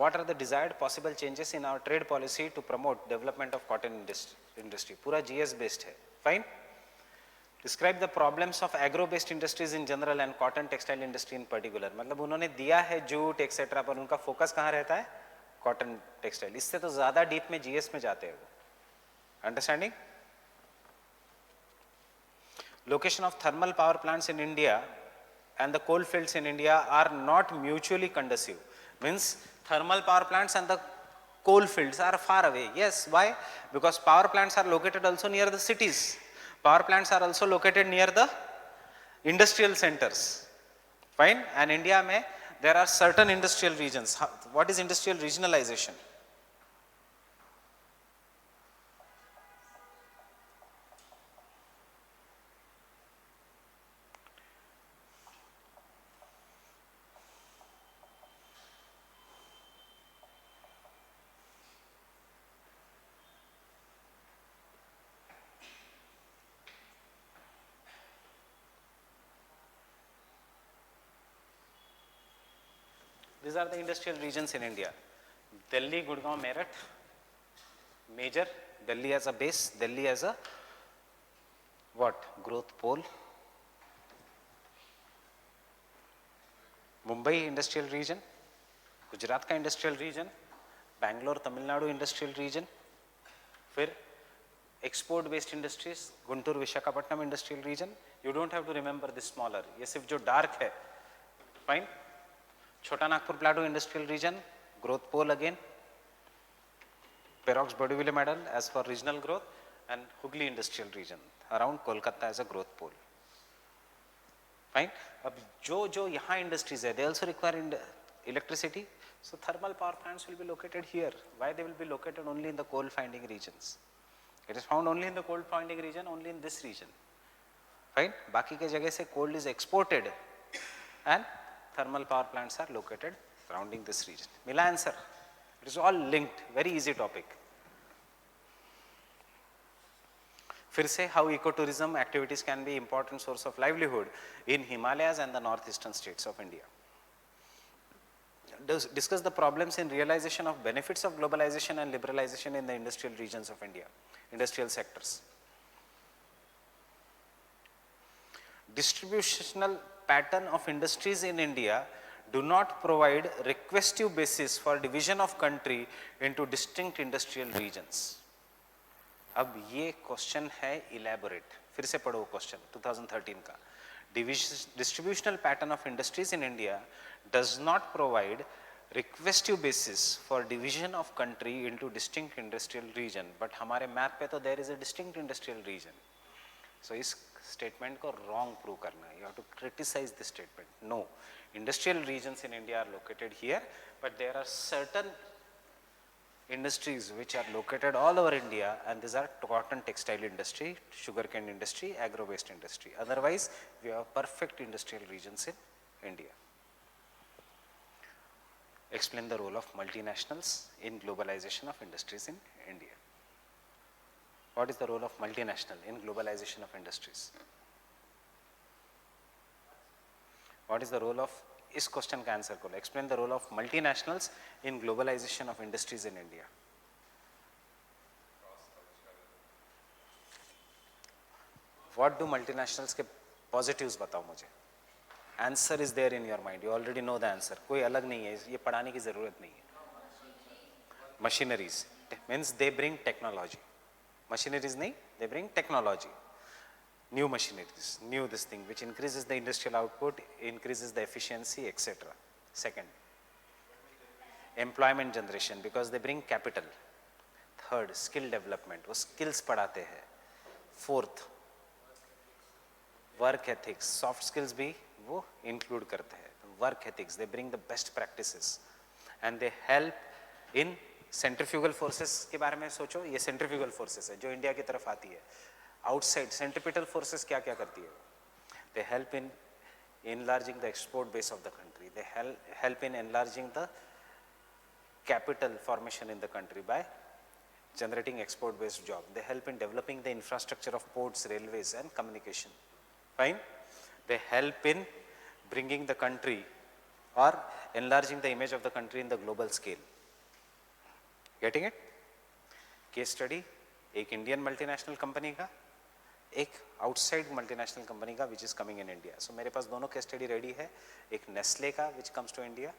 What are the desired possible changes in our trade policy to promote development of cotton industry? पूरा GS based है. Fine. Describe the problems of agro based industries in general and cotton textile industry in particular. मतलब उन्होंने दिया है jute etcetera, पर उनका focus कहाँ रहता है? Cotton textile. इससे तो ज्यादा डीप में GS में जाते हैं वो. Understanding? Location of thermal power plants in India and the coal fields in India are not mutually conducive. Means thermal power plants and the coal fields are far away. Yes, why? Because power plants are located also near the cities. Power plants are also located near the industrial centers. Fine. And India mein there are certain industrial regions. What is industrial regionalization? These are the industrial regions in India. Delhi, Gurgaon, Meerut, major. Delhi as a base, Delhi as a what? Growth pole. Mumbai industrial region, Gujarat का industrial region, Bangalore, Tamil Nadu industrial region. फिर export based industries, Guntur, Visakhapatnam industrial region. You don't have to remember this smaller. ये सिर्फ जो dark है. Fine. Chota Nagpur plateau industrial region, growth pole again, Perroux Boudeville model as for regional growth, and Hooghly industrial region around Kolkata as a growth pole. Fine. अब जो यहाँ industries है, they also require electricity, so thermal power plants will be located here. Why they will be located only in the coal finding regions? It is found only in the coal finding region, only in this reason. Fine. बाकी के जगह से cold is exported and thermal power plants are located surrounding this region. Mila answer? It is all linked, very easy topic. फिर से how ecotourism activities can be important source of livelihood in Himalayas and the northeastern states of India. Discuss the problems in realization of benefits of globalization and liberalization in the industrial regions of India, industrial sectors. Distributional pattern of industries in India do not provide requestive basis for division of country into distinct industrial regions. अब ये question है elaborate, फिर से पढ़ो question 2013 का. Distributional pattern of industries in India does not provide requestive basis for division of country into distinct industrial region, but हमारे map पे तो there is a distinct industrial region. So इस statement को wrong prove करना है. You have to criticize this statement. No, industrial regions in India are located here, but there are certain industries which are located all over India, and these are cotton textile industry, sugarcane industry, agro-based industry. Otherwise, we have perfect industrial regions in India. Explain the role of multinationals in globalization of industries in India. What is the role of multinational in globalization of industries? What is the role of, इस question का answer करो. Explain the role of multinationals in globalization of industries in India. What do multinationals के positives बताओ मुझे. Answer is there in your mind. You already know the answer. कोई अलग नहीं है, ये पढ़ाने की जरूरत नहीं है. Machineries means they bring technology. Machineries नहीं, they bring technology. New machineries, new this thing which increases the industrial output, increases the efficiency, etc. Second, employment generation because they bring capital. Third, skill development, वो skills पढ़ाते हैं. Fourth, work ethics, soft skills भी वो include करते हैं. Work ethics, they bring the best practices and they help in centrifugal forces के बारे में सोचो. ये centrifugal forces है जो इंडिया की तरफ आती है. Outside centripetal forces क्या क्या करती है? They help in enlarging the export base of the country. They help in enlarging the capital formation in the country by generating export based job. They help in developing the infrastructure of ports, railways and communication. Fine. They help in bringing the country or enlarging the image of the country in the global scale. Getting it? Case study, एक Indian multinational company का, एक outside multinational company का which is coming in India. So मेरे पास दोनों case study ready है. एक Nestle का which comes to India,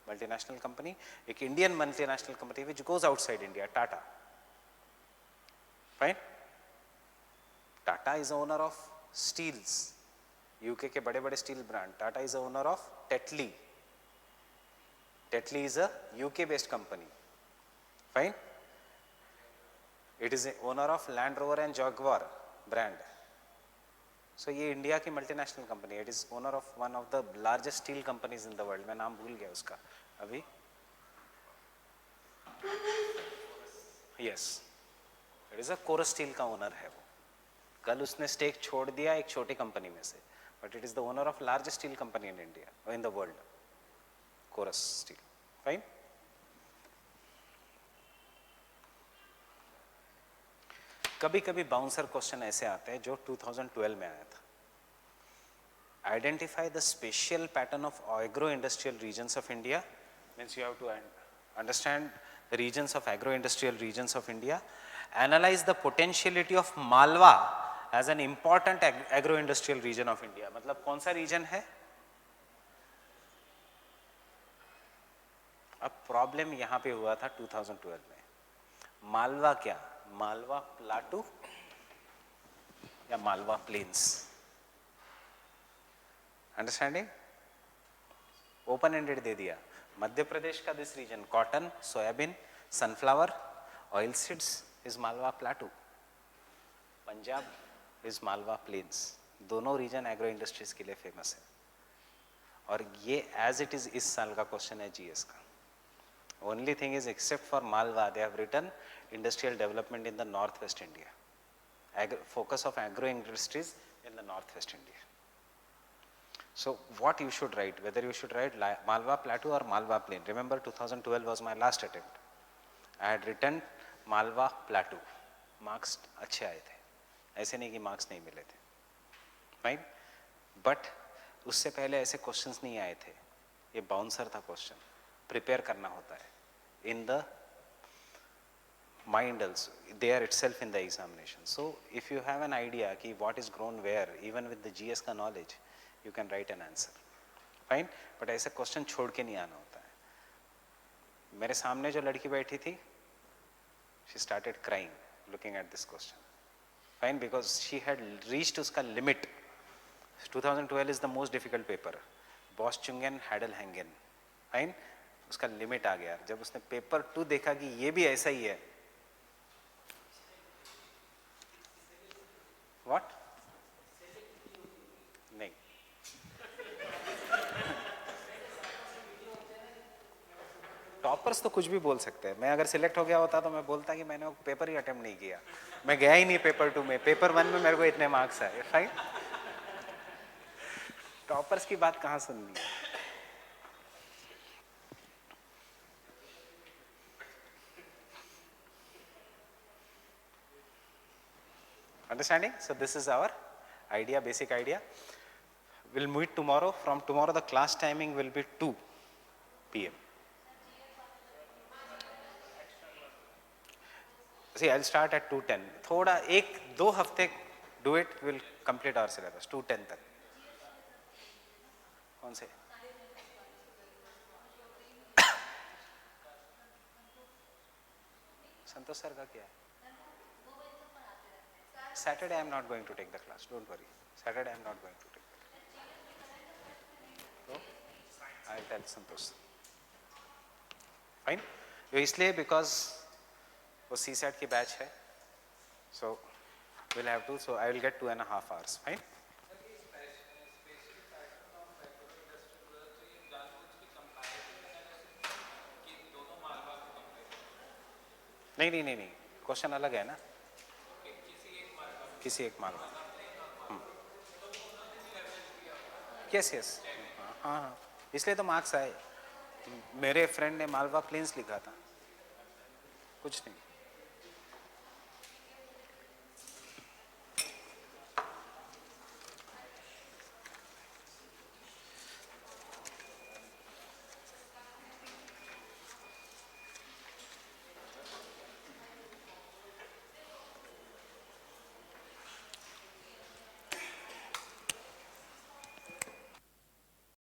multinational company. एक Indian multinational company which goes outside India, Tata. Fine. Tata is owner of steels, UK के बड़े बड़े steel brand. Tata is owner of Tetley. Tetley is a UK based company. Fine. It is owner of Land Rover and Jaguar brand. So ये India की multinational company. It is owner of one of the largest steel companies in the world. मैं नाम भूल गया उसका अभी. Yes, it is a Corus steel का owner है वो. कल उसने स्टेक छोड़ दिया एक छोटी कंपनी में से, but it is the owner of largest steel company in India, in the world, Corus steel. Fine. कभी कभी बाउंसर क्वेश्चन ऐसे आते हैं जो 2012 में आया था. Identify the special pattern of agro industrial regions of India. Means you have to understand the regions of agro industrial regions of India. Analyse the potentiality of Malwa as an important agro industrial region of India. मतलब कौन सा reason है? अब problem यहां पे हुआ था 2012 में. मालवा क्या? मालवा प्लाटू या Malwa plains? Understanding? Open ended दे दिया. मध्य प्रदेश का this region, cotton, soybean, sunflower, oil seeds is Malwa plateau. Punjab is Malwa plains. दोनों रीजन एग्रो इंडस्ट्रीज के लिए फेमस है. और ये एज इट इज इस साल का क्वेश्चन है जीएस का. Only thing is, except for Malwa, they have written industrial development in the northwest India. Focus of agro industries in the northwest India. So what you should write, whether you should write Malwa Plateau or Malwa Plain. Remember 2012 was my last attempt. I had written Malwa plateau, marks अच्छे आए थे, ऐसे नहीं कि marks नहीं मिले थे, fine. But उससे पहले ऐसे क्वेश्चंस नहीं आए थे, ये बाउंसर था क्वेश्चन, प्रिपेयर करना होता है in the mind also, there itself in the examination. So if you have an idea ki what is grown where, even with the GS का knowledge, you can write an answer, fine. But ऐसे question छोड़ के नहीं आना होता है. मेरे सामने जो लड़की बैठी थी, she started crying looking at this question, fine, because she had reached उसका limit. 2012 is the most difficult paper, Bosch-Chungen, Hadel-Hangen, fine. उसका लिमिट आ गया. जब उसने पेपर 2 देखा कि ये भी ऐसा ही है, व्हाट, नहीं, टॉपर्स तो कुछ भी बोल सकते हैं. मैं अगर सिलेक्ट हो गया होता तो मैं बोलता कि मैंने वो पेपर ही अटेम्प्ट नहीं किया, मैं गया ही नहीं पेपर 2 में, पेपर 1 में मेरे को इतने मार्क्स आए, फाइन. टॉपर्स की बात कहाँ सुननी है. Understanding? So this is our idea, basic idea. We'll meet tomorrow. From tomorrow the class timing will be 2 PM. See, I'll start at 2:10. थोड़ा 1-2 हफ्ते do it, we'll complete our syllabus 2:10 तक. कौन से? संतोष सर का क्या है? Saturday I am not going to take the class. Don't worry. Saturday I am not going to take the class. So, I'll tell Santosh. Fine. ये इसलिए because वो CSAT की बैच है. So we'll have to. So I will get 2.5 hours. Fine. नहीं. Question अलग है ना, किसी एक मालवा. यस. हाँ, इसलिए तो मार्क्स आए. मेरे फ्रेंड ने मालवा प्लेन्स लिखा था, कुछ नहीं.